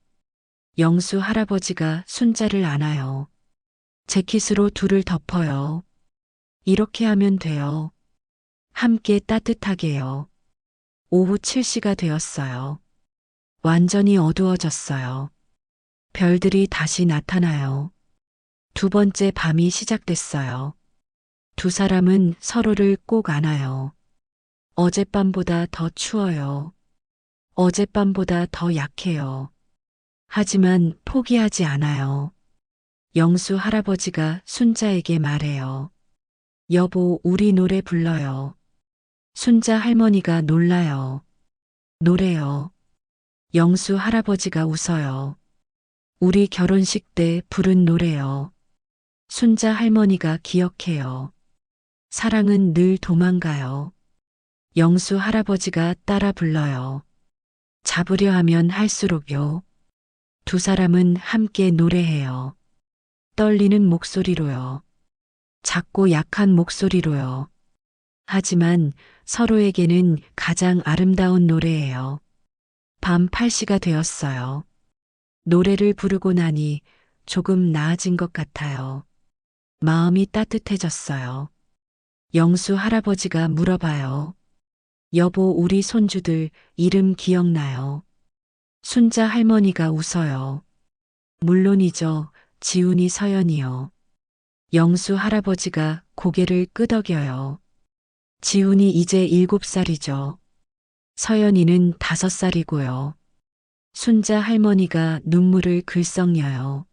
영수 할아버지가 순자를 안아요. 재킷으로 둘을 덮어요. 이렇게 하면 돼요. 함께 따뜻하게요. 오후 7시가 되었어요. 완전히 어두워졌어요. 별들이 다시 나타나요. 두 번째 밤이 시작됐어요. 두 사람은 서로를 꼭 안아요. 어젯밤보다 더 추워요. 어젯밤보다 더 약해요. 하지만 포기하지 않아요. 영수 할아버지가 순자에게 말해요. 여보, 우리 노래 불러요. 순자 할머니가 놀라요. 노래요. 영수 할아버지가 웃어요. 우리 결혼식 때 부른 노래요. 순자 할머니가 기억해요. 사랑은 늘 도망가요. 영수 할아버지가 따라 불러요. 잡으려 하면 할수록요. 두 사람은 함께 노래해요. 떨리는 목소리로요. 작고 약한 목소리로요. 하지만 서로에게는 가장 아름다운 노래예요. 밤 8시가 되었어요. 노래를 부르고 나니 조금 나아진 것 같아요. 마음이 따뜻해졌어요. 영수 할아버지가 물어봐요. 여보, 우리 손주들 이름 기억나요? 순자 할머니가 웃어요. 물론이죠. 지훈이, 서연이요. 영수 할아버지가 고개를 끄덕여요. 지훈이 이제 7살이죠. 서연이는 5살이고요. 순자 할머니가 눈물을 글썽여요.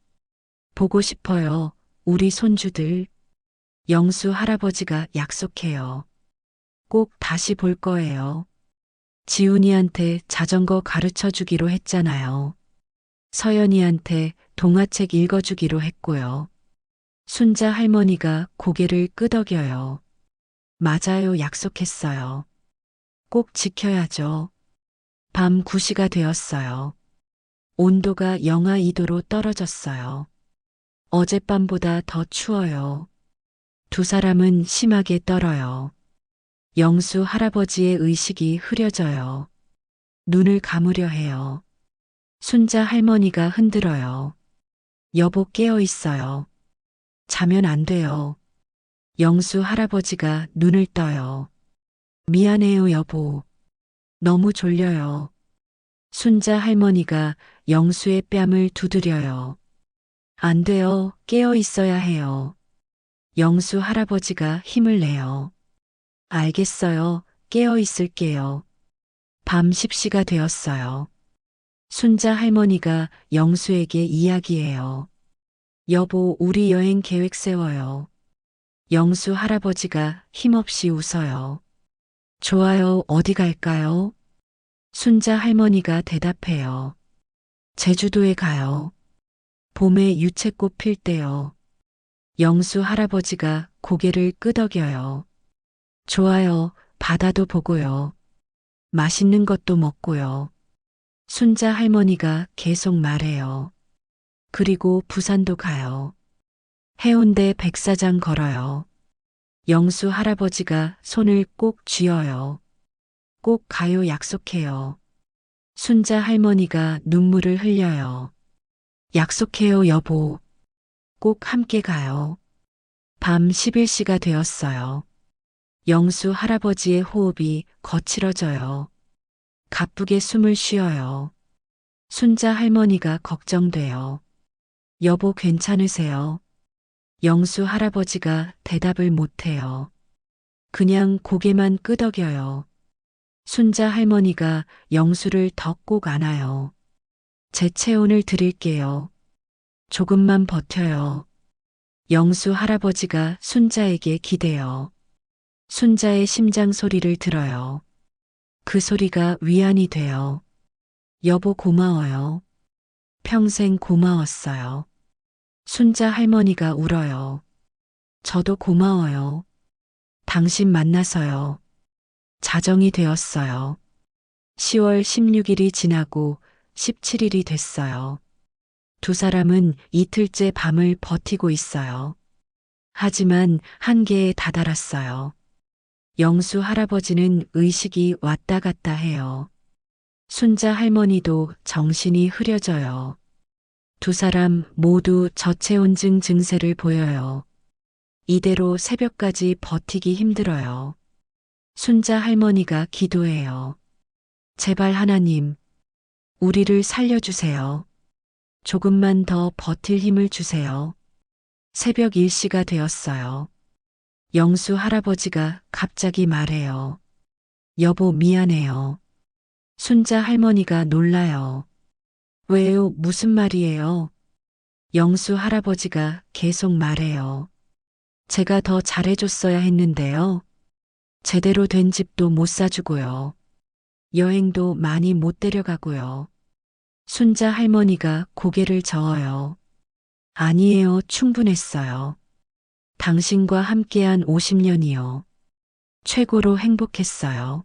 보고 싶어요. 우리 손주들. 영수 할아버지가 약속해요. 꼭 다시 볼 거예요. 지훈이한테 자전거 가르쳐 주기로 했잖아요. 서연이한테 동화책 읽어주기로 했고요. 순자 할머니가 고개를 끄덕여요. 맞아요, 약속했어요. 꼭 지켜야죠. 밤 9시가 되었어요. 온도가 영하 2도로 떨어졌어요. 어젯밤보다 더 추워요. 두 사람은 심하게 떨어요. 영수 할아버지의 의식이 흐려져요. 눈을 감으려 해요. 순자 할머니가 흔들어요. 여보, 깨어 있어요. 자면 안 돼요. 영수 할아버지가 눈을 떠요. 미안해요, 여보. 너무 졸려요. 순자 할머니가 영수의 뺨을 두드려요. 안 돼요. 깨어 있어야 해요. 영수 할아버지가 힘을 내요. 알겠어요. 깨어 있을게요. 밤 10시가 되었어요. 순자 할머니가 영수에게 이야기해요. 여보, 우리 여행 계획 세워요. 영수 할아버지가 힘없이 웃어요. 좋아요, 어디 갈까요? 순자 할머니가 대답해요. 제주도에 가요. 봄에 유채꽃 필 때요. 영수 할아버지가 고개를 끄덕여요. 좋아요, 바다도 보고요. 맛있는 것도 먹고요. 순자 할머니가 계속 말해요. 그리고 부산도 가요. 해운대 백사장 걸어요. 영수 할아버지가 손을 꼭 쥐어요. 꼭 가요, 약속해요. 순자 할머니가 눈물을 흘려요. 약속해요, 여보. 꼭 함께 가요. 밤 11시가 되었어요. 영수 할아버지의 호흡이 거칠어져요. 가쁘게 숨을 쉬어요. 순자 할머니가 걱정돼요. 여보, 괜찮으세요? 영수 할아버지가 대답을 못해요. 그냥 고개만 끄덕여요. 순자 할머니가 영수를 더 꼭 안아요. 제 체온을 드릴게요. 조금만 버텨요. 영수 할아버지가 순자에게 기대요. 순자의 심장 소리를 들어요. 그 소리가 위안이 돼요. 여보, 고마워요. 평생 고마웠어요. 순자 할머니가 울어요. 저도 고마워요. 당신 만나서요. 자정이 되었어요. 10월 16일이 지나고 17일이 됐어요. 두 사람은 이틀째 밤을 버티고 있어요. 하지만 한계에 다다랐어요. 영수 할아버지는 의식이 왔다 갔다 해요. 순자 할머니도 정신이 흐려져요. 두 사람 모두 저체온증 증세를 보여요. 이대로 새벽까지 버티기 힘들어요. 순자 할머니가 기도해요. 제발 하나님, 우리를 살려주세요. 조금만 더 버틸 힘을 주세요. 새벽 1시가 되었어요. 영수 할아버지가 갑자기 말해요. 여보, 미안해요. 순자 할머니가 놀라요. 왜요? 무슨 말이에요? 영수 할아버지가 계속 말해요. 제가 더 잘해줬어야 했는데요. 제대로 된 집도 못 사주고요. 여행도 많이 못 데려가고요. 순자 할머니가 고개를 저어요. 아니에요, 충분했어요. 당신과 함께한 50년이요. 최고로 행복했어요.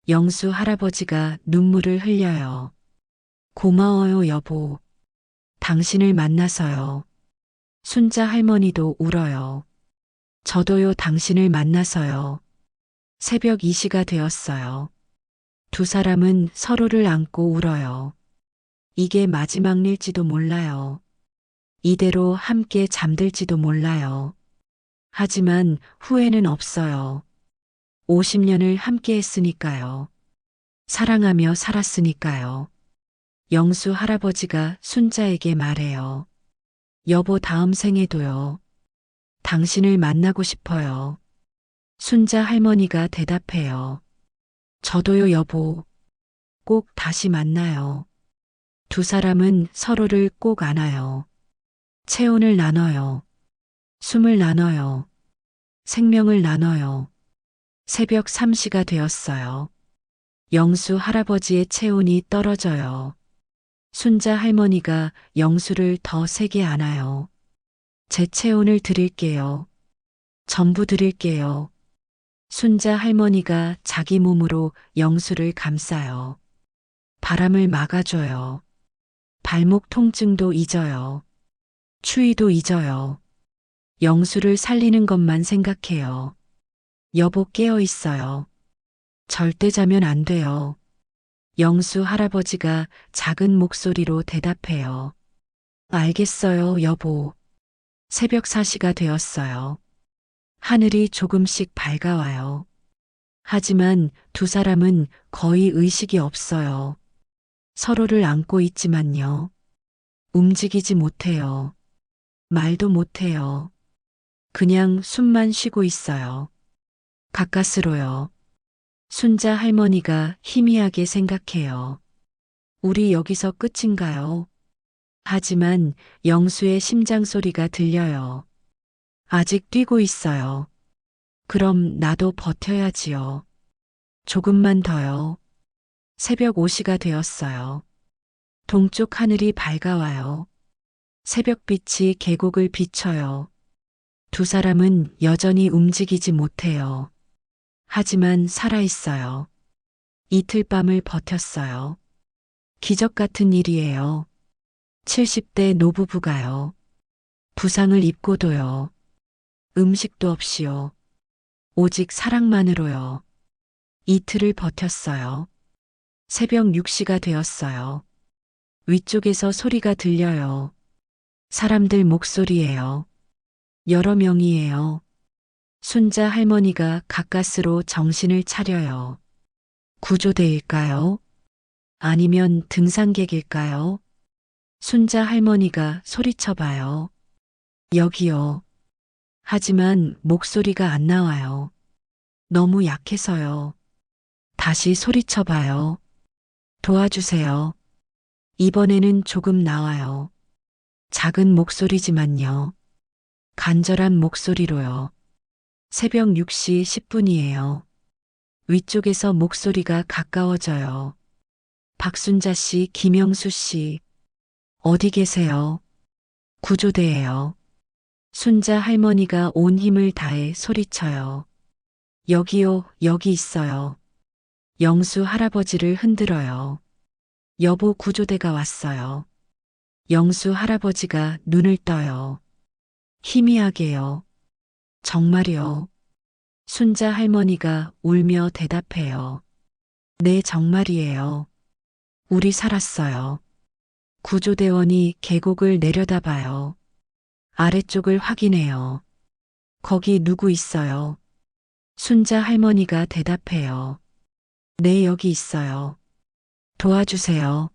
영수 할아버지가 눈물을 흘려요. 고마워요, 여보. 당신을 만나서요. 순자 할머니도 울어요. 저도요, 당신을 만나서요. 새벽 2시가 되었어요. 두 사람은 서로를 안고 울어요. 이게 마지막 일지도 몰라요. 이대로 함께 잠들지도 몰라요. 하지만 후회는 없어요. 50년을 함께 했으니까요. 사랑하며 살았으니까요. 영수 할아버지가 순자에게 말해요. 여보, 다음 생에도요. 당신을 만나고 싶어요. 순자 할머니가 대답해요. 저도요, 여보. 꼭 다시 만나요. 두 사람은 서로를 꼭 안아요. 체온을 나눠요. 숨을 나눠요. 생명을 나눠요. 새벽 3시가 되었어요. 영수 할아버지의 체온이 떨어져요. 순자 할머니가 영수를 더 세게 안아요. 제 체온을 드릴게요. 전부 드릴게요. 순자 할머니가 자기 몸으로 영수를 감싸요. 바람을 막아줘요. 발목 통증도 잊어요. 추위도 잊어요. 영수를 살리는 것만 생각해요. 여보, 깨어 있어요. 절대 자면 안 돼요. 영수 할아버지가 작은 목소리로 대답해요. 알겠어요, 여보. 새벽 4시가 되었어요. 하늘이 조금씩 밝아와요. 하지만 두 사람은 거의 의식이 없어요. 서로를 안고 있지만요. 움직이지 못해요. 말도 못해요. 그냥 숨만 쉬고 있어요. 가까스로요. 순자 할머니가 희미하게 생각해요. 우리 여기서 끝인가요? 하지만 영수의 심장 소리가 들려요. 아직 뛰고 있어요. 그럼 나도 버텨야지요. 조금만 더요. 새벽 5시가 되었어요. 동쪽 하늘이 밝아와요. 새벽빛이 계곡을 비춰요. 두 사람은 여전히 움직이지 못해요. 하지만 살아있어요. 이틀 밤을 버텼어요. 기적 같은 일이에요. 70대 노부부가요. 부상을 입고도요. 음식도 없이요. 오직 사랑만으로요. 이틀을 버텼어요. 새벽 6시가 되었어요. 위쪽에서 소리가 들려요. 사람들 목소리예요. 여러 명이에요. 순자 할머니가 가까스로 정신을 차려요. 구조대일까요? 아니면 등산객일까요? 순자 할머니가 소리쳐봐요. 여기요. 하지만 목소리가 안 나와요. 너무 약해서요. 다시 소리쳐봐요. 도와주세요. 이번에는 조금 나와요. 작은 목소리지만요. 간절한 목소리로요. 새벽 6시 10분이에요. 위쪽에서 목소리가 가까워져요. 박순자 씨, 김영수 씨. 어디 계세요? 구조대예요. 순자 할머니가 온 힘을 다해 소리쳐요. 여기요, 여기 있어요. 영수 할아버지를 흔들어요. 여보, 구조대가 왔어요. 영수 할아버지가 눈을 떠요. 희미하게요. 정말이요. 순자 할머니가 울며 대답해요. 네, 정말이에요. 우리 살았어요. 구조대원이 계곡을 내려다봐요. 아래쪽을 확인해요. 거기 누구 있어요? 순자 할머니가 대답해요. 네, 여기 있어요. 도와주세요.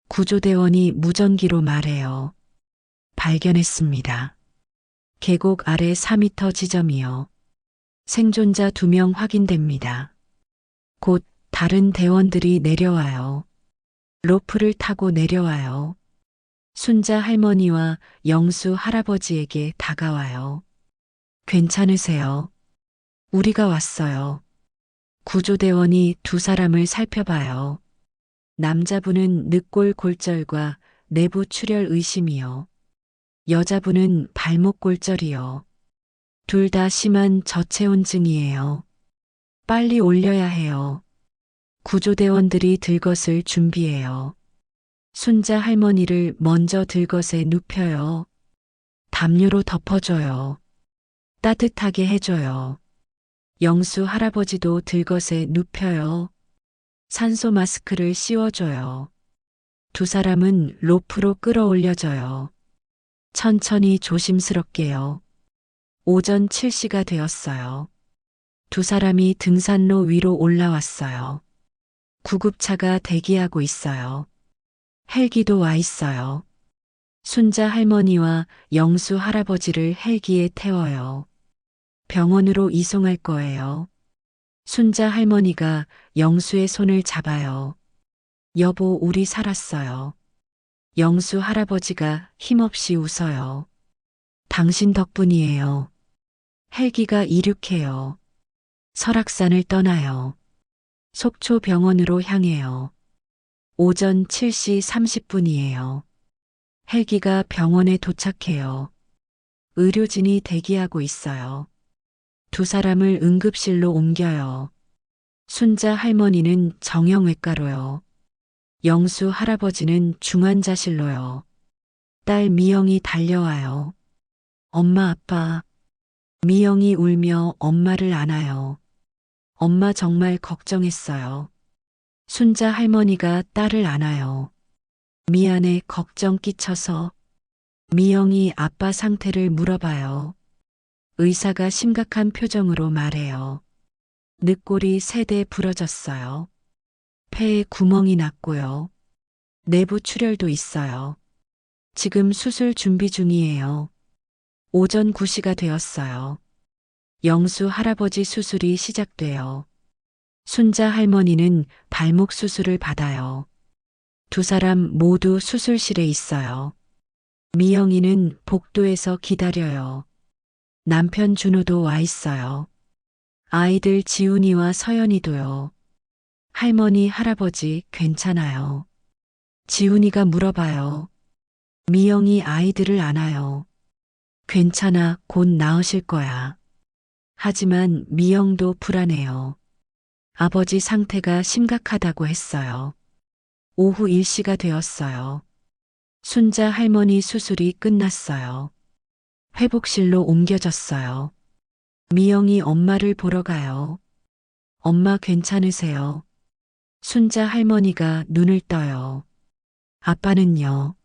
구조대원이 무전기로 말해요. 발견했습니다. 계곡 아래 4m 지점이요. 생존자 2명 확인됩니다. 곧 다른 대원들이 내려와요. 로프를 타고 내려와요. 순자 할머니와 영수 할아버지에게 다가와요. 괜찮으세요? 우리가 왔어요. 구조대원이 두 사람을 살펴봐요. 남자분은 늑골 골절과 내부 출혈 의심이요. 여자분은 발목 골절이요. 둘 다 심한 저체온증이에요. 빨리 올려야 해요. 구조대원들이 들것을 준비해요. 순자 할머니를 먼저 들것에 눕혀요. 담요로 덮어줘요. 따뜻하게 해줘요. 영수 할아버지도 들것에 눕혀요. 산소 마스크를 씌워줘요. 두 사람은 로프로 끌어올려져요. 천천히 조심스럽게요. 오전 7시가 되었어요. 두 사람이 등산로 위로 올라왔어요. 구급차가 대기하고 있어요. 헬기도 와 있어요. 순자 할머니와 영수 할아버지를 헬기에 태워요. 병원으로 이송할 거예요. 순자 할머니가 영수의 손을 잡아요. 여보, 우리 살았어요. 영수 할아버지가 힘없이 웃어요. 당신 덕분이에요. 헬기가 이륙해요. 설악산을 떠나요. 속초 병원으로 향해요. 오전 7시 30분이에요. 헬기가 병원에 도착해요. 의료진이 대기하고 있어요. 두 사람을 응급실로 옮겨요. 순자 할머니는 정형외과로요. 영수 할아버지는 중환자실로요. 딸 미영이 달려와요. 엄마, 아빠. 미영이 울며 엄마를 안아요. 엄마 정말 걱정했어요. 순자 할머니가 딸을 안아요. 미안해, 걱정 끼쳐서. 미영이 아빠 상태를 물어봐요. 의사가 심각한 표정으로 말해요. 늑골이 3대 부러졌어요. 폐에 구멍이 났고요. 내부 출혈도 있어요. 지금 수술 준비 중이에요. 오전 9시가 되었어요. 영수 할아버지 수술이 시작돼요. 순자 할머니는 발목 수술을 받아요. 두 사람 모두 수술실에 있어요. 미영이는 복도에서 기다려요. 남편 준호도 와 있어요. 아이들 지훈이와 서연이도요. 할머니, 할아버지 괜찮아요. 지훈이가 물어봐요. 미영이 아이들을 안아요. 괜찮아, 곧 나으실 거야. 하지만 미영도 불안해요. 아버지 상태가 심각하다고 했어요. 오후 1시가 되었어요. 순자 할머니 수술이 끝났어요. 회복실로 옮겨졌어요. 미영이 엄마를 보러 가요. 엄마 괜찮으세요? 순자 할머니가 눈을 떠요. 아빠는요?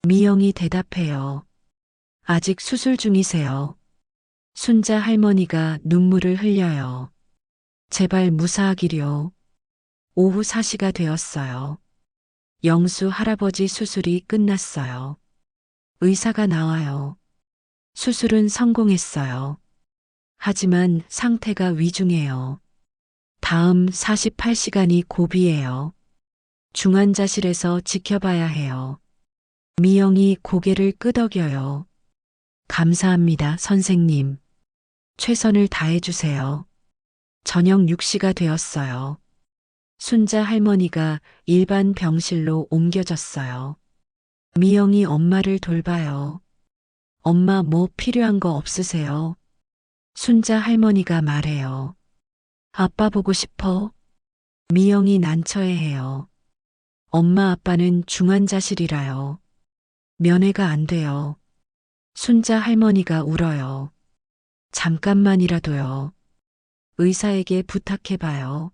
미영이 대답해요. 아직 수술 중이세요. 순자 할머니가 눈물을 흘려요. 제발 무사하기려. 오후 4시가 되었어요. 영수 할아버지 수술이 끝났어요. 의사가 나와요. 수술은 성공했어요. 하지만 상태가 위중해요. 다음 48시간이 고비예요. 중환자실에서 지켜봐야 해요. 미영이 고개를 끄덕여요. 감사합니다, 선생님. 최선을 다해주세요. 저녁 6시가 되었어요. 순자 할머니가 일반 병실로 옮겨졌어요. 미영이 엄마를 돌봐요. 엄마 뭐 필요한 거 없으세요? 순자 할머니가 말해요. 아빠 보고 싶어? 미영이 난처해해요. 엄마 아빠는 중환자실이라요. 면회가 안 돼요. 순자 할머니가 울어요. 잠깐만이라도요. 의사에게 부탁해봐요.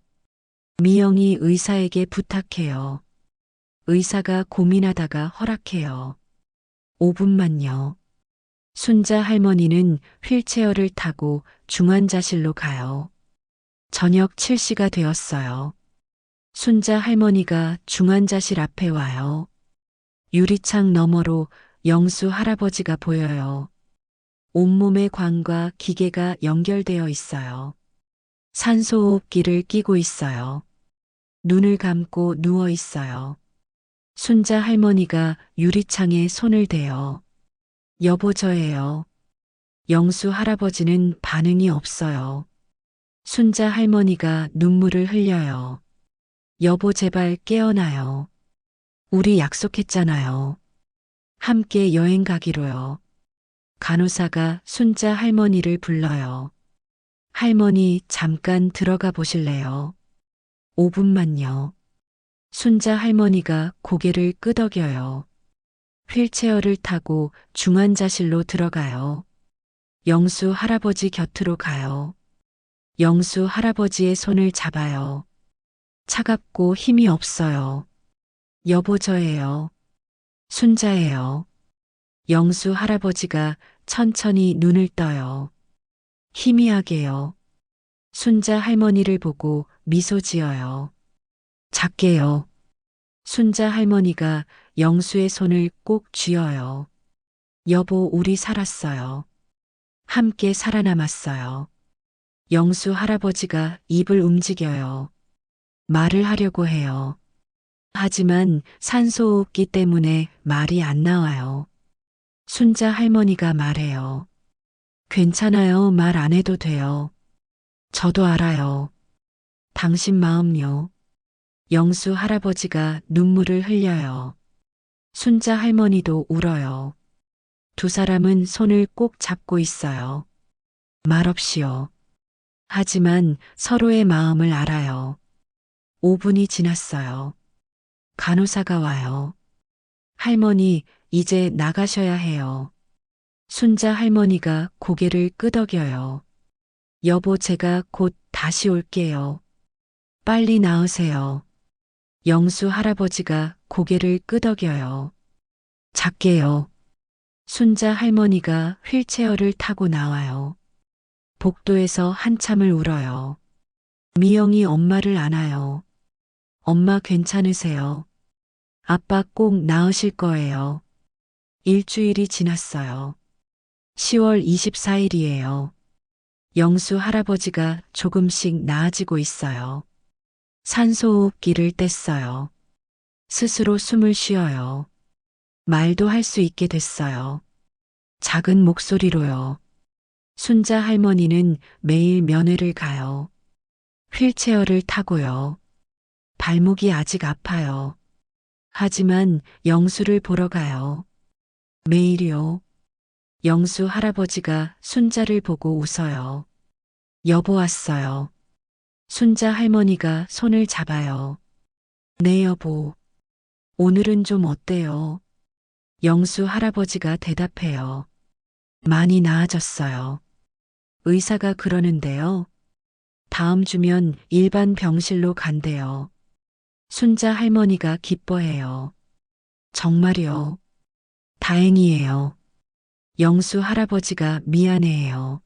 미영이 의사에게 부탁해요. 의사가 고민하다가 허락해요. 5분만요. 순자 할머니는 휠체어를 타고 중환자실로 가요. 저녁 7시가 되었어요. 순자 할머니가 중환자실 앞에 와요. 유리창 너머로 영수 할아버지가 보여요. 온몸에 관과 기계가 연결되어 있어요. 산소호흡기를 끼고 있어요. 눈을 감고 누워 있어요. 순자 할머니가 유리창에 손을 대요. 여보, 저예요. 영수 할아버지는 반응이 없어요. 순자 할머니가 눈물을 흘려요. 여보, 제발 깨어나요. 우리 약속했잖아요. 함께 여행 가기로요. 간호사가 순자 할머니를 불러요. 할머니, 잠깐 들어가 보실래요? 5분만요. 순자 할머니가 고개를 끄덕여요. 휠체어를 타고 중환자실로 들어가요. 영수 할아버지 곁으로 가요. 영수 할아버지의 손을 잡아요. 차갑고 힘이 없어요. 여보 저예요. 순자예요. 영수 할아버지가 천천히 눈을 떠요. 희미하게요. 순자 할머니를 보고 미소 지어요. 작게요. 순자 할머니가 영수의 손을 꼭 쥐어요. 여보, 우리 살았어요. 함께 살아남았어요. 영수 할아버지가 입을 움직여요. 말을 하려고 해요. 하지만 산소호흡기 때문에 말이 안 나와요. 순자 할머니가 말해요. 괜찮아요. 말 안 해도 돼요. 저도 알아요. 당신 마음요. 영수 할아버지가 눈물을 흘려요. 순자 할머니도 울어요. 두 사람은 손을 꼭 잡고 있어요. 말없이요. 하지만 서로의 마음을 알아요. 5분이 지났어요. 간호사가 와요. 할머니, 이제 나가셔야 해요. 순자 할머니가 고개를 끄덕여요. 여보, 제가 곧 다시 올게요. 빨리 나으세요. 영수 할아버지가 고개를 끄덕여요. 작게요. 순자 할머니가 휠체어를 타고 나와요. 복도에서 한참을 울어요. 미영이 엄마를 안아요. 엄마 괜찮으세요? 아빠 꼭 나으실 거예요. 일주일이 지났어요. 10월 24일이에요. 영수 할아버지가 조금씩 나아지고 있어요. 산소호흡기를 뗐어요. 스스로 숨을 쉬어요. 말도 할 수 있게 됐어요. 작은 목소리로요. 순자 할머니는 매일 면회를 가요. 휠체어를 타고요. 발목이 아직 아파요. 하지만 영수를 보러 가요. 매일이요. 영수 할아버지가 순자를 보고 웃어요. 여보 왔어요. 순자 할머니가 손을 잡아요. 네 여보. 오늘은 좀 어때요? 영수 할아버지가 대답해요. 많이 나아졌어요. 의사가 그러는데요. 다음 주면 일반 병실로 간대요. 순자 할머니가 기뻐해요. 정말요. 다행이에요. 영수 할아버지가 미안해해요.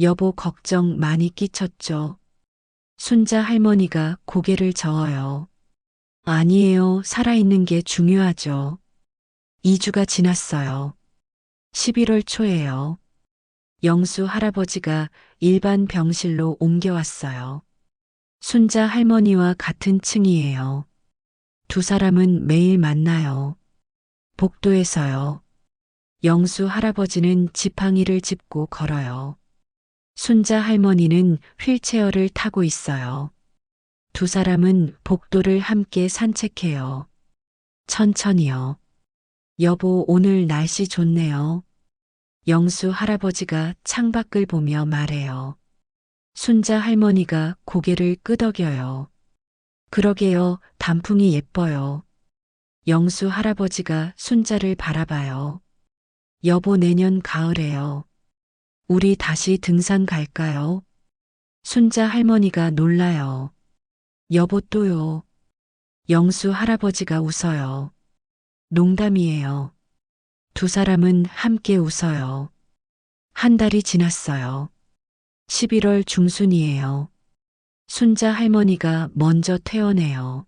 여보 걱정 많이 끼쳤죠. 순자 할머니가 고개를 저어요. 아니에요. 살아있는 게 중요하죠. 2주가 지났어요. 11월 초에요. 영수 할아버지가 일반 병실로 옮겨왔어요. 순자 할머니와 같은 층이에요. 두 사람은 매일 만나요. 복도에서요. 영수 할아버지는 지팡이를 짚고 걸어요. 순자 할머니는 휠체어를 타고 있어요. 두 사람은 복도를 함께 산책해요. 천천히요. 여보, 오늘 날씨 좋네요. 영수 할아버지가 창밖을 보며 말해요. 순자 할머니가 고개를 끄덕여요. 그러게요. 단풍이 예뻐요. 영수 할아버지가 순자를 바라봐요. 여보, 내년 가을에요. 우리 다시 등산 갈까요? 순자 할머니가 놀라요. 여보 또요. 영수 할아버지가 웃어요. 농담이에요. 두 사람은 함께 웃어요. 한 달이 지났어요. 11월 중순이에요. 순자 할머니가 먼저 퇴원해요.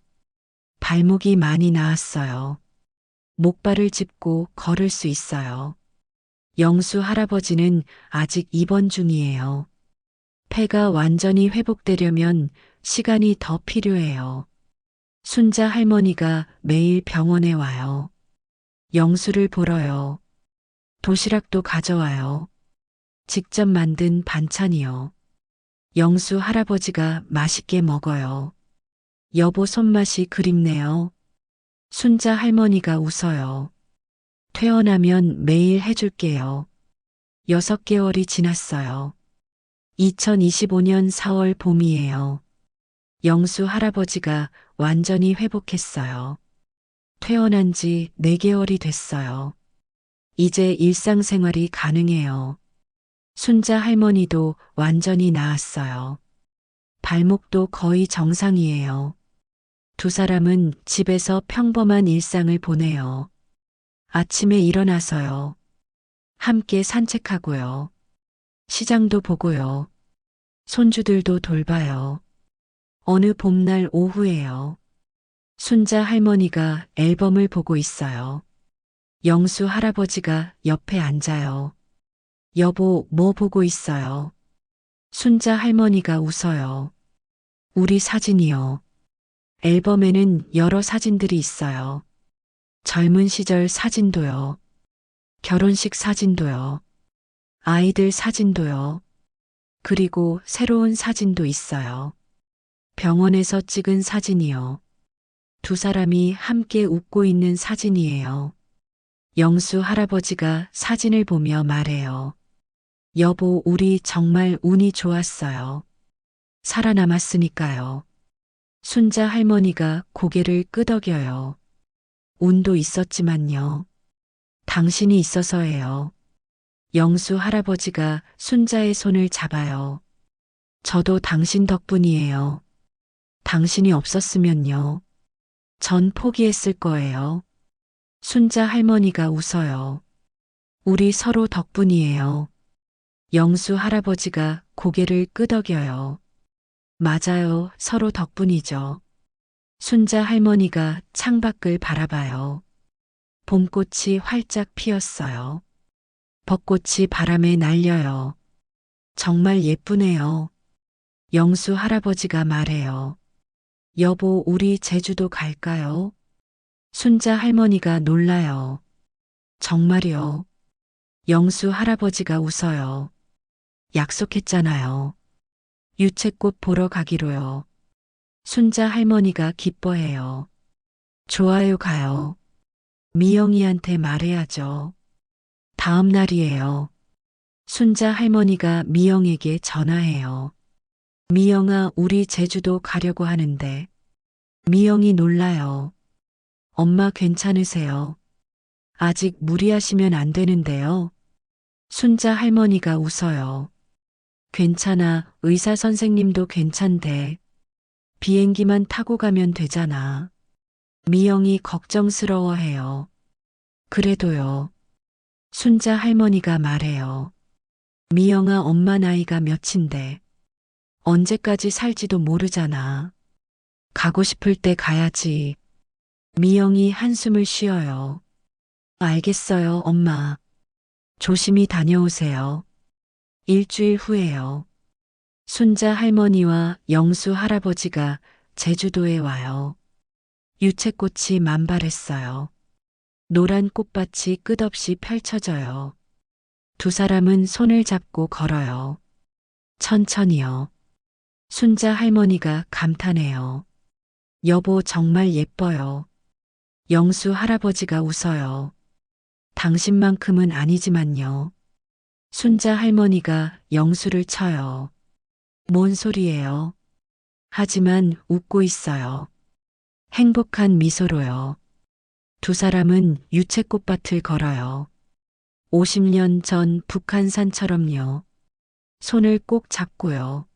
발목이 많이 나았어요. 목발을 짚고 걸을 수 있어요. 영수 할아버지는 아직 입원 중이에요. 폐가 완전히 회복되려면 시간이 더 필요해요. 순자 할머니가 매일 병원에 와요. 영수를 보러요. 도시락도 가져와요. 직접 만든 반찬이요. 영수 할아버지가 맛있게 먹어요. 여보 손맛이 그립네요. 순자 할머니가 웃어요. 퇴원하면 매일 해줄게요. 6개월이 지났어요. 2025년 4월 봄이에요. 영수 할아버지가 완전히 회복했어요. 퇴원한 지 4개월이 됐어요. 이제 일상생활이 가능해요. 순자 할머니도 완전히 나았어요. 발목도 거의 정상이에요. 두 사람은 집에서 평범한 일상을 보내요. 아침에 일어나서요. 함께 산책하고요. 시장도 보고요. 손주들도 돌봐요. 어느 봄날 오후에요. 순자 할머니가 앨범을 보고 있어요. 영수 할아버지가 옆에 앉아요. 여보, 뭐 보고 있어요? 순자 할머니가 웃어요. 우리 사진이요. 앨범에는 여러 사진들이 있어요. 젊은 시절 사진도요. 결혼식 사진도요. 아이들 사진도요. 그리고 새로운 사진도 있어요. 병원에서 찍은 사진이요. 두 사람이 함께 웃고 있는 사진이에요. 영수 할아버지가 사진을 보며 말해요. 여보, 우리 정말 운이 좋았어요. 살아남았으니까요. 순자 할머니가 고개를 끄덕여요. 운도 있었지만요. 당신이 있어서예요. 영수 할아버지가 순자의 손을 잡아요. 저도 당신 덕분이에요. 당신이 없었으면요. 전 포기했을 거예요. 순자 할머니가 웃어요. 우리 서로 덕분이에요. 영수 할아버지가 고개를 끄덕여요. 맞아요. 서로 덕분이죠. 순자 할머니가 창밖을 바라봐요. 봄꽃이 활짝 피었어요. 벚꽃이 바람에 날려요. 정말 예쁘네요. 영수 할아버지가 말해요. 여보, 우리 제주도 갈까요? 순자 할머니가 놀라요. 정말요? 영수 할아버지가 웃어요. 약속했잖아요. 유채꽃 보러 가기로요. 순자 할머니가 기뻐해요. 좋아요, 가요. 미영이한테 말해야죠. 다음 날이에요. 순자 할머니가 미영에게 전화해요. 미영아, 우리 제주도 가려고 하는데. 미영이 놀라요. 엄마 괜찮으세요? 아직 무리하시면 안 되는데요. 순자 할머니가 웃어요. 괜찮아, 의사 선생님도 괜찮대. 비행기만 타고 가면 되잖아. 미영이 걱정스러워해요. 그래도요. 순자 할머니가 말해요. 미영아, 엄마 나이가 몇인데. 언제까지 살지도 모르잖아. 가고 싶을 때 가야지. 미영이 한숨을 쉬어요. 알겠어요, 엄마. 조심히 다녀오세요. 일주일 후에요. 순자 할머니와 영수 할아버지가 제주도에 와요. 유채꽃이 만발했어요. 노란 꽃밭이 끝없이 펼쳐져요. 두 사람은 손을 잡고 걸어요. 천천히요. 순자 할머니가 감탄해요. 여보, 정말 예뻐요. 영수 할아버지가 웃어요. 당신만큼은 아니지만요. 순자 할머니가 영수를 쳐요. 뭔 소리예요? 하지만 웃고 있어요. 행복한 미소로요. 두 사람은 유채꽃밭을 걸어요. 50년 전 북한산처럼요. 손을 꼭 잡고요.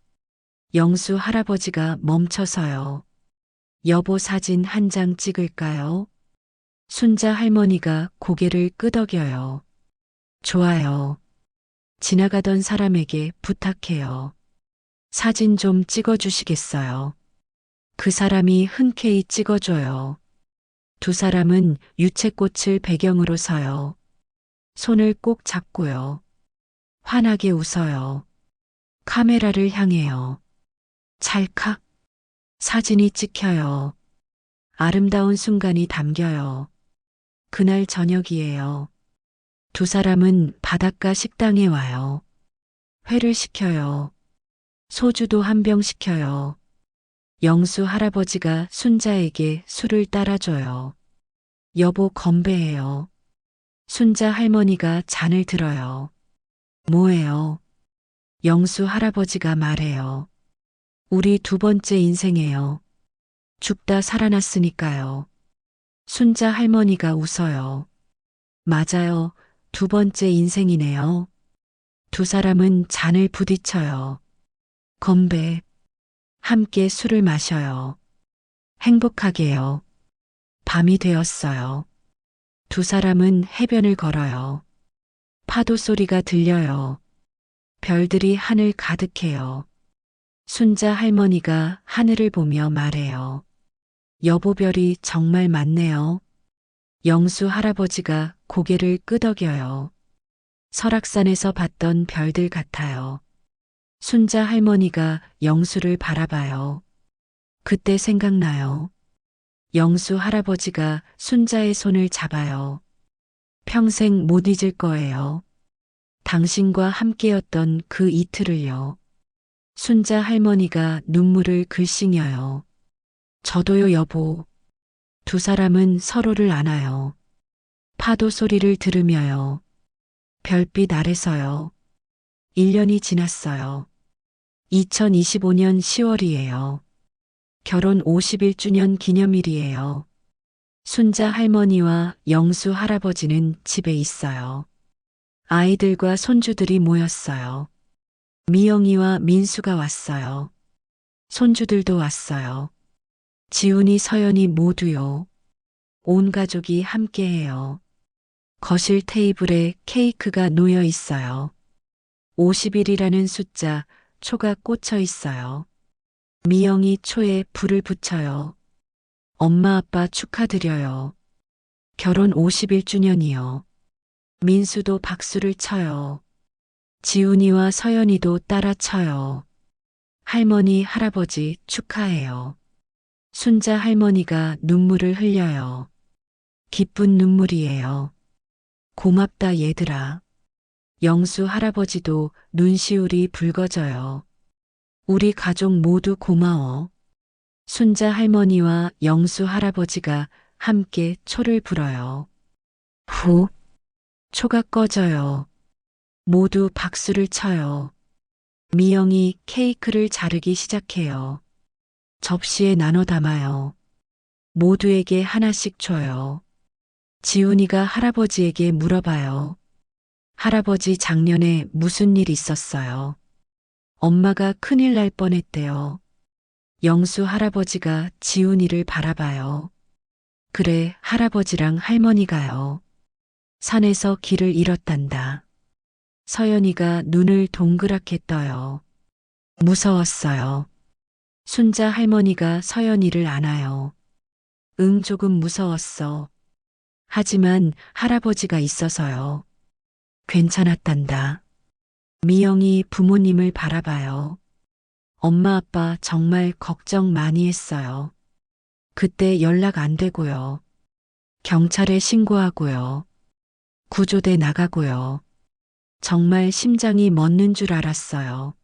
영수 할아버지가 멈춰서요. 여보, 사진 한 장 찍을까요? 순자 할머니가 고개를 끄덕여요. 좋아요. 지나가던 사람에게 부탁해요. 사진 좀 찍어주시겠어요? 그 사람이 흔쾌히 찍어줘요. 두 사람은 유채꽃을 배경으로 서요. 손을 꼭 잡고요. 환하게 웃어요. 카메라를 향해요. 찰칵. 사진이 찍혀요. 아름다운 순간이 담겨요. 그날 저녁이에요. 두 사람은 바닷가 식당에 와요. 회를 시켜요. 소주도 한 병 시켜요. 영수 할아버지가 순자에게 술을 따라줘요. 여보, 건배해요. 순자 할머니가 잔을 들어요. 뭐예요? 영수 할아버지가 말해요. 우리 두 번째 인생이에요. 죽다 살아났으니까요. 순자 할머니가 웃어요. 맞아요. 두 번째 인생이네요. 두 사람은 잔을 부딪혀요. 건배. 함께 술을 마셔요. 행복하게요. 밤이 되었어요. 두 사람은 해변을 걸어요. 파도 소리가 들려요. 별들이 하늘 가득해요. 순자 할머니가 하늘을 보며 말해요. 여보별이 정말 많네요. 영수 할아버지가 고개를 끄덕여요. 설악산에서 봤던 별들 같아요. 순자 할머니가 영수를 바라봐요. 그때 생각나요. 영수 할아버지가 순자의 손을 잡아요. 평생 못 잊을 거예요. 당신과 함께였던 그 이틀을요. 순자 할머니가 눈물을 글썽여요. 저도요, 여보. 두 사람은 서로를 안아요. 파도 소리를 들으며요. 별빛 아래서요. 1년이 지났어요. 2025년 10월이에요. 결혼 51주년 기념일이에요. 순자 할머니와 영수 할아버지는 집에 있어요. 아이들과 손주들이 모였어요. 미영이와 민수가 왔어요. 손주들도 왔어요. 지훈이, 서연이 모두요. 온 가족이 함께해요. 거실 테이블에 케이크가 놓여 있어요. 50일이라는 숫자, 초가 꽂혀 있어요. 미영이 초에 불을 붙여요. 엄마 아빠 축하드려요. 결혼 51주년이요. 민수도 박수를 쳐요. 지훈이와 서연이도 따라 쳐요. 할머니, 할아버지 축하해요. 순자 할머니가 눈물을 흘려요. 기쁜 눈물이에요. 고맙다 얘들아. 영수 할아버지도 눈시울이 붉어져요. 우리 가족 모두 고마워. 순자 할머니와 영수 할아버지가 함께 초를 불어요. 후, 초가 꺼져요. 모두 박수를 쳐요. 미영이 케이크를 자르기 시작해요. 접시에 나눠 담아요. 모두에게 하나씩 줘요. 지훈이가 할아버지에게 물어봐요. 할아버지 작년에 무슨 일 있었어요? 엄마가 큰일 날 뻔했대요. 영수 할아버지가 지훈이를 바라봐요. 그래, 할아버지랑 할머니가요. 산에서 길을 잃었단다. 서연이가 눈을 동그랗게 떠요. 무서웠어요. 순자 할머니가 서연이를 안아요. 응, 조금 무서웠어. 하지만 할아버지가 있어서요. 괜찮았단다. 미영이 부모님을 바라봐요. 엄마 아빠 정말 걱정 많이 했어요. 그때 연락 안 되고요. 경찰에 신고하고요. 구조대 나가고요. 정말 심장이 멎는 줄 알았어요.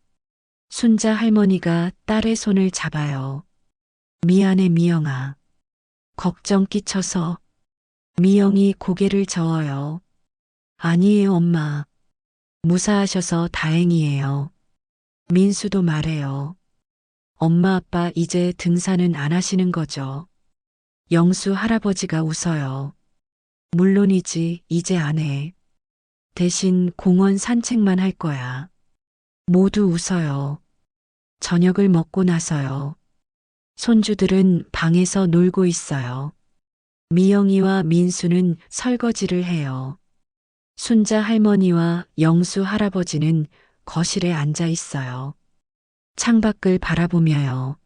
순자 할머니가 딸의 손을 잡아요. 미안해, 미영아. 걱정 끼쳐서. 미영이 고개를 저어요. 아니에요, 엄마. 무사하셔서 다행이에요. 민수도 말해요. 엄마 아빠 이제 등산은 안 하시는 거죠? 영수 할아버지가 웃어요. 물론이지, 이제 안 해. 대신 공원 산책만 할 거야. 모두 웃어요. 저녁을 먹고 나서요. 손주들은 방에서 놀고 있어요. 미영이와 민수는 설거지를 해요. 순자 할머니와 영수 할아버지는 거실에 앉아 있어요. 창밖을 바라보며요.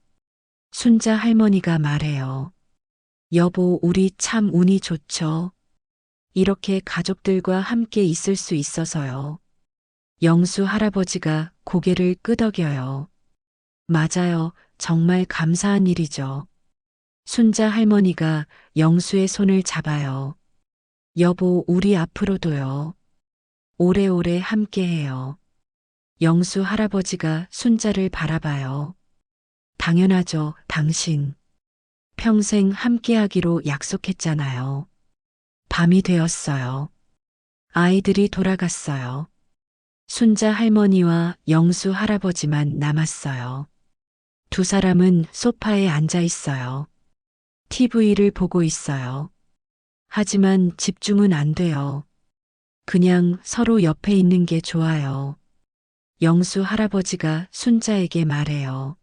순자 할머니가 말해요. 여보, 우리 참 운이 좋죠. 이렇게 가족들과 함께 있을 수 있어서요. 영수 할아버지가 고개를 끄덕여요. 맞아요. 정말 감사한 일이죠. 순자 할머니가 영수의 손을 잡아요. 여보, 우리 앞으로도요. 오래오래 함께해요. 영수 할아버지가 순자를 바라봐요. 당연하죠, 당신. 평생 함께하기로 약속했잖아요. 밤이 되었어요. 아이들이 돌아갔어요. 순자 할머니와 영수 할아버지만 남았어요. 두 사람은 소파에 앉아 있어요. TV를 보고 있어요. 하지만 집중은 안 돼요. 그냥 서로 옆에 있는 게 좋아요. 영수 할아버지가 순자에게 말해요.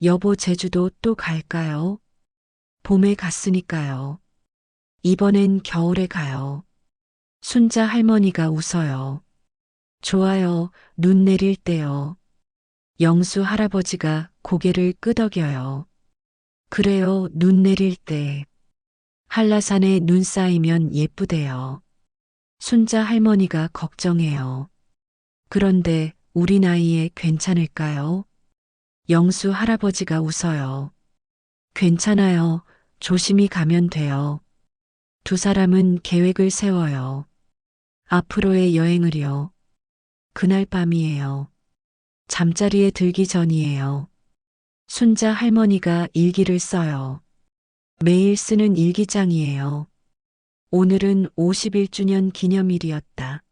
여보, 제주도 또 갈까요? 봄에 갔으니까요. 이번엔 겨울에 가요. 순자 할머니가 웃어요. 좋아요. 눈 내릴 때요. 영수 할아버지가 고개를 끄덕여요. 그래요. 눈 내릴 때. 한라산에 눈 쌓이면 예쁘대요. 순자 할머니가 걱정해요. 그런데 우리 나이에 괜찮을까요? 영수 할아버지가 웃어요. 괜찮아요. 조심히 가면 돼요. 두 사람은 계획을 세워요. 앞으로의 여행을요. 그날 밤이에요. 잠자리에 들기 전이에요. 순자 할머니가 일기를 써요. 매일 쓰는 일기장이에요. 오늘은 51주년 기념일이었다.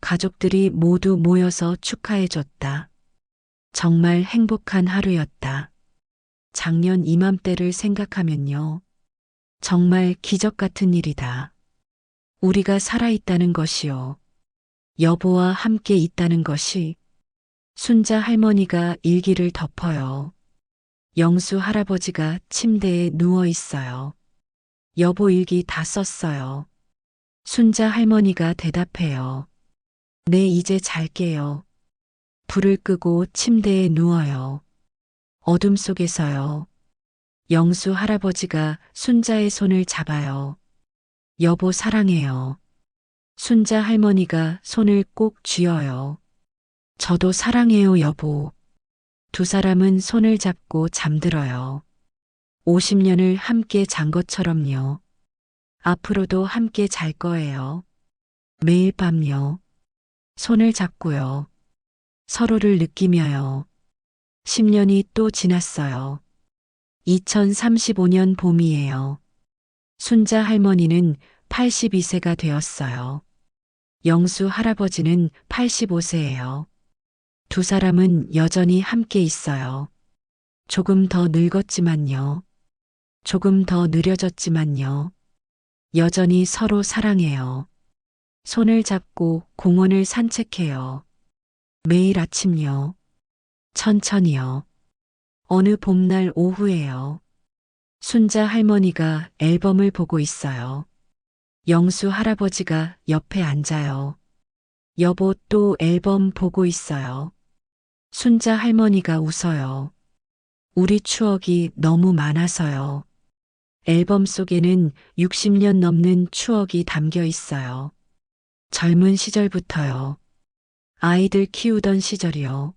가족들이 모두 모여서 축하해줬다. 정말 행복한 하루였다. 작년 이맘때를 생각하면요. 정말 기적 같은 일이다. 우리가 살아있다는 것이요. 여보와 함께 있다는 것이. 순자 할머니가 일기를 덮어요. 영수 할아버지가 침대에 누워 있어요. 여보 일기 다 썼어요. 순자 할머니가 대답해요. 네, 이제 잘게요. 불을 끄고 침대에 누워요. 어둠 속에서요. 영수 할아버지가 순자의 손을 잡아요. 여보 사랑해요. 순자 할머니가 손을 꼭 쥐어요. 저도 사랑해요, 여보. 두 사람은 손을 잡고 잠들어요. 50년을 함께 잔 것처럼요. 앞으로도 함께 잘 거예요. 매일 밤요. 손을 잡고요. 서로를 느끼며요. 10년이 또 지났어요. 2035년 봄이에요. 순자 할머니는 82세가 되었어요. 영수 할아버지는 85세예요. 두 사람은 여전히 함께 있어요. 조금 더 늙었지만요. 조금 더 느려졌지만요. 여전히 서로 사랑해요. 손을 잡고 공원을 산책해요. 매일 아침요. 천천히요. 어느 봄날 오후에요. 순자 할머니가 앨범을 보고 있어요. 영수 할아버지가 옆에 앉아요. 여보 또 앨범 보고 있어요. 순자 할머니가 웃어요. 우리 추억이 너무 많아서요. 앨범 속에는 60년 넘는 추억이 담겨 있어요. 젊은 시절부터요. 아이들 키우던 시절이요.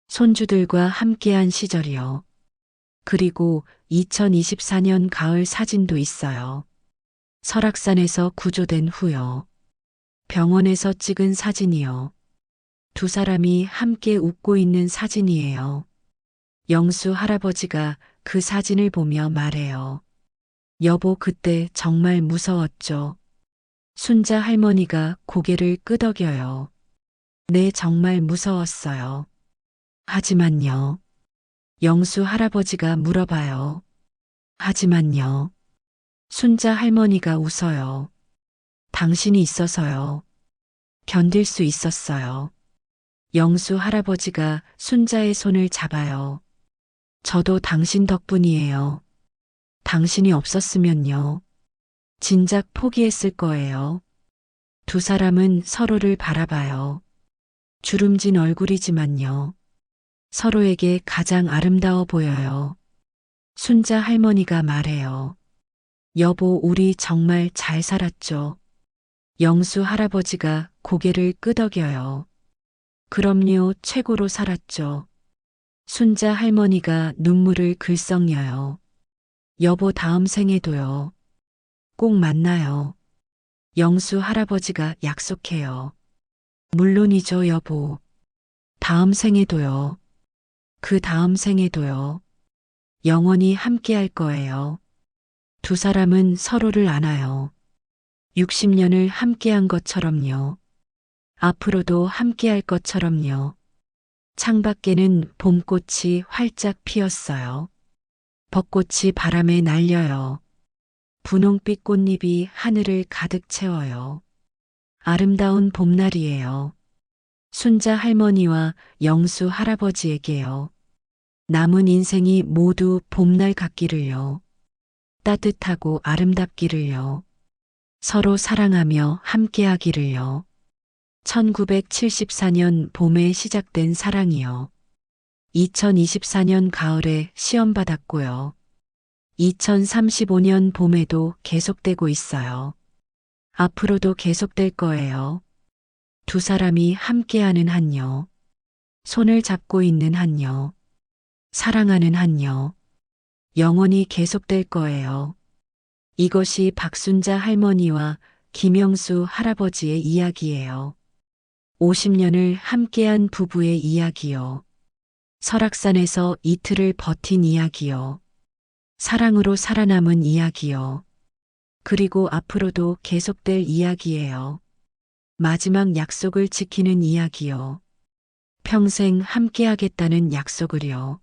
손주들과 함께한 시절이요. 그리고 2024년 가을 사진도 있어요. 설악산에서 구조된 후요. 병원에서 찍은 사진이요. 두 사람이 함께 웃고 있는 사진이에요. 영수 할아버지가 그 사진을 보며 말해요. 여보 그때 정말 무서웠죠. 순자 할머니가 고개를 끄덕여요. 네 정말 무서웠어요. 하지만요. 영수 할아버지가 물어봐요. 하지만요. 순자 할머니가 웃어요. 당신이 있어서요. 견딜 수 있었어요. 영수 할아버지가 순자의 손을 잡아요. 저도 당신 덕분이에요. 당신이 없었으면요. 진작 포기했을 거예요. 두 사람은 서로를 바라봐요. 주름진 얼굴이지만요. 서로에게 가장 아름다워 보여요. 순자 할머니가 말해요. 여보, 우리 정말 잘 살았죠. 영수 할아버지가 고개를 끄덕여요. 그럼요, 최고로 살았죠. 순자 할머니가 눈물을 글썽여요. 여보, 다음 생에도요. 꼭 만나요. 영수 할아버지가 약속해요. 물론이죠, 여보. 다음 생에도요. 그 다음 생에도요. 영원히 함께 할 거예요. 두 사람은 서로를 안아요. 60년을 함께 한 것처럼요. 앞으로도 함께 할 것처럼요. 창밖에는 봄꽃이 활짝 피었어요. 벚꽃이 바람에 날려요. 분홍빛 꽃잎이 하늘을 가득 채워요. 아름다운 봄날이에요. 순자 할머니와 영수 할아버지에게요. 남은 인생이 모두 봄날 같기를요. 따뜻하고 아름답기를요. 서로 사랑하며 함께하기를요. 1974년 봄에 시작된 사랑이요. 2024년 가을에 시험 받았고요. 2035년 봄에도 계속되고 있어요. 앞으로도 계속될 거예요. 두 사람이 함께하는 한요. 손을 잡고 있는 한요. 사랑하는 한요. 영원히 계속될 거예요. 이것이 박순자 할머니와 김영수 할아버지의 이야기예요. 50년을 함께한 부부의 이야기요. 설악산에서 이틀을 버틴 이야기요. 사랑으로 살아남은 이야기요. 그리고 앞으로도 계속될 이야기예요. 마지막 약속을 지키는 이야기요. 평생 함께하겠다는 약속을요.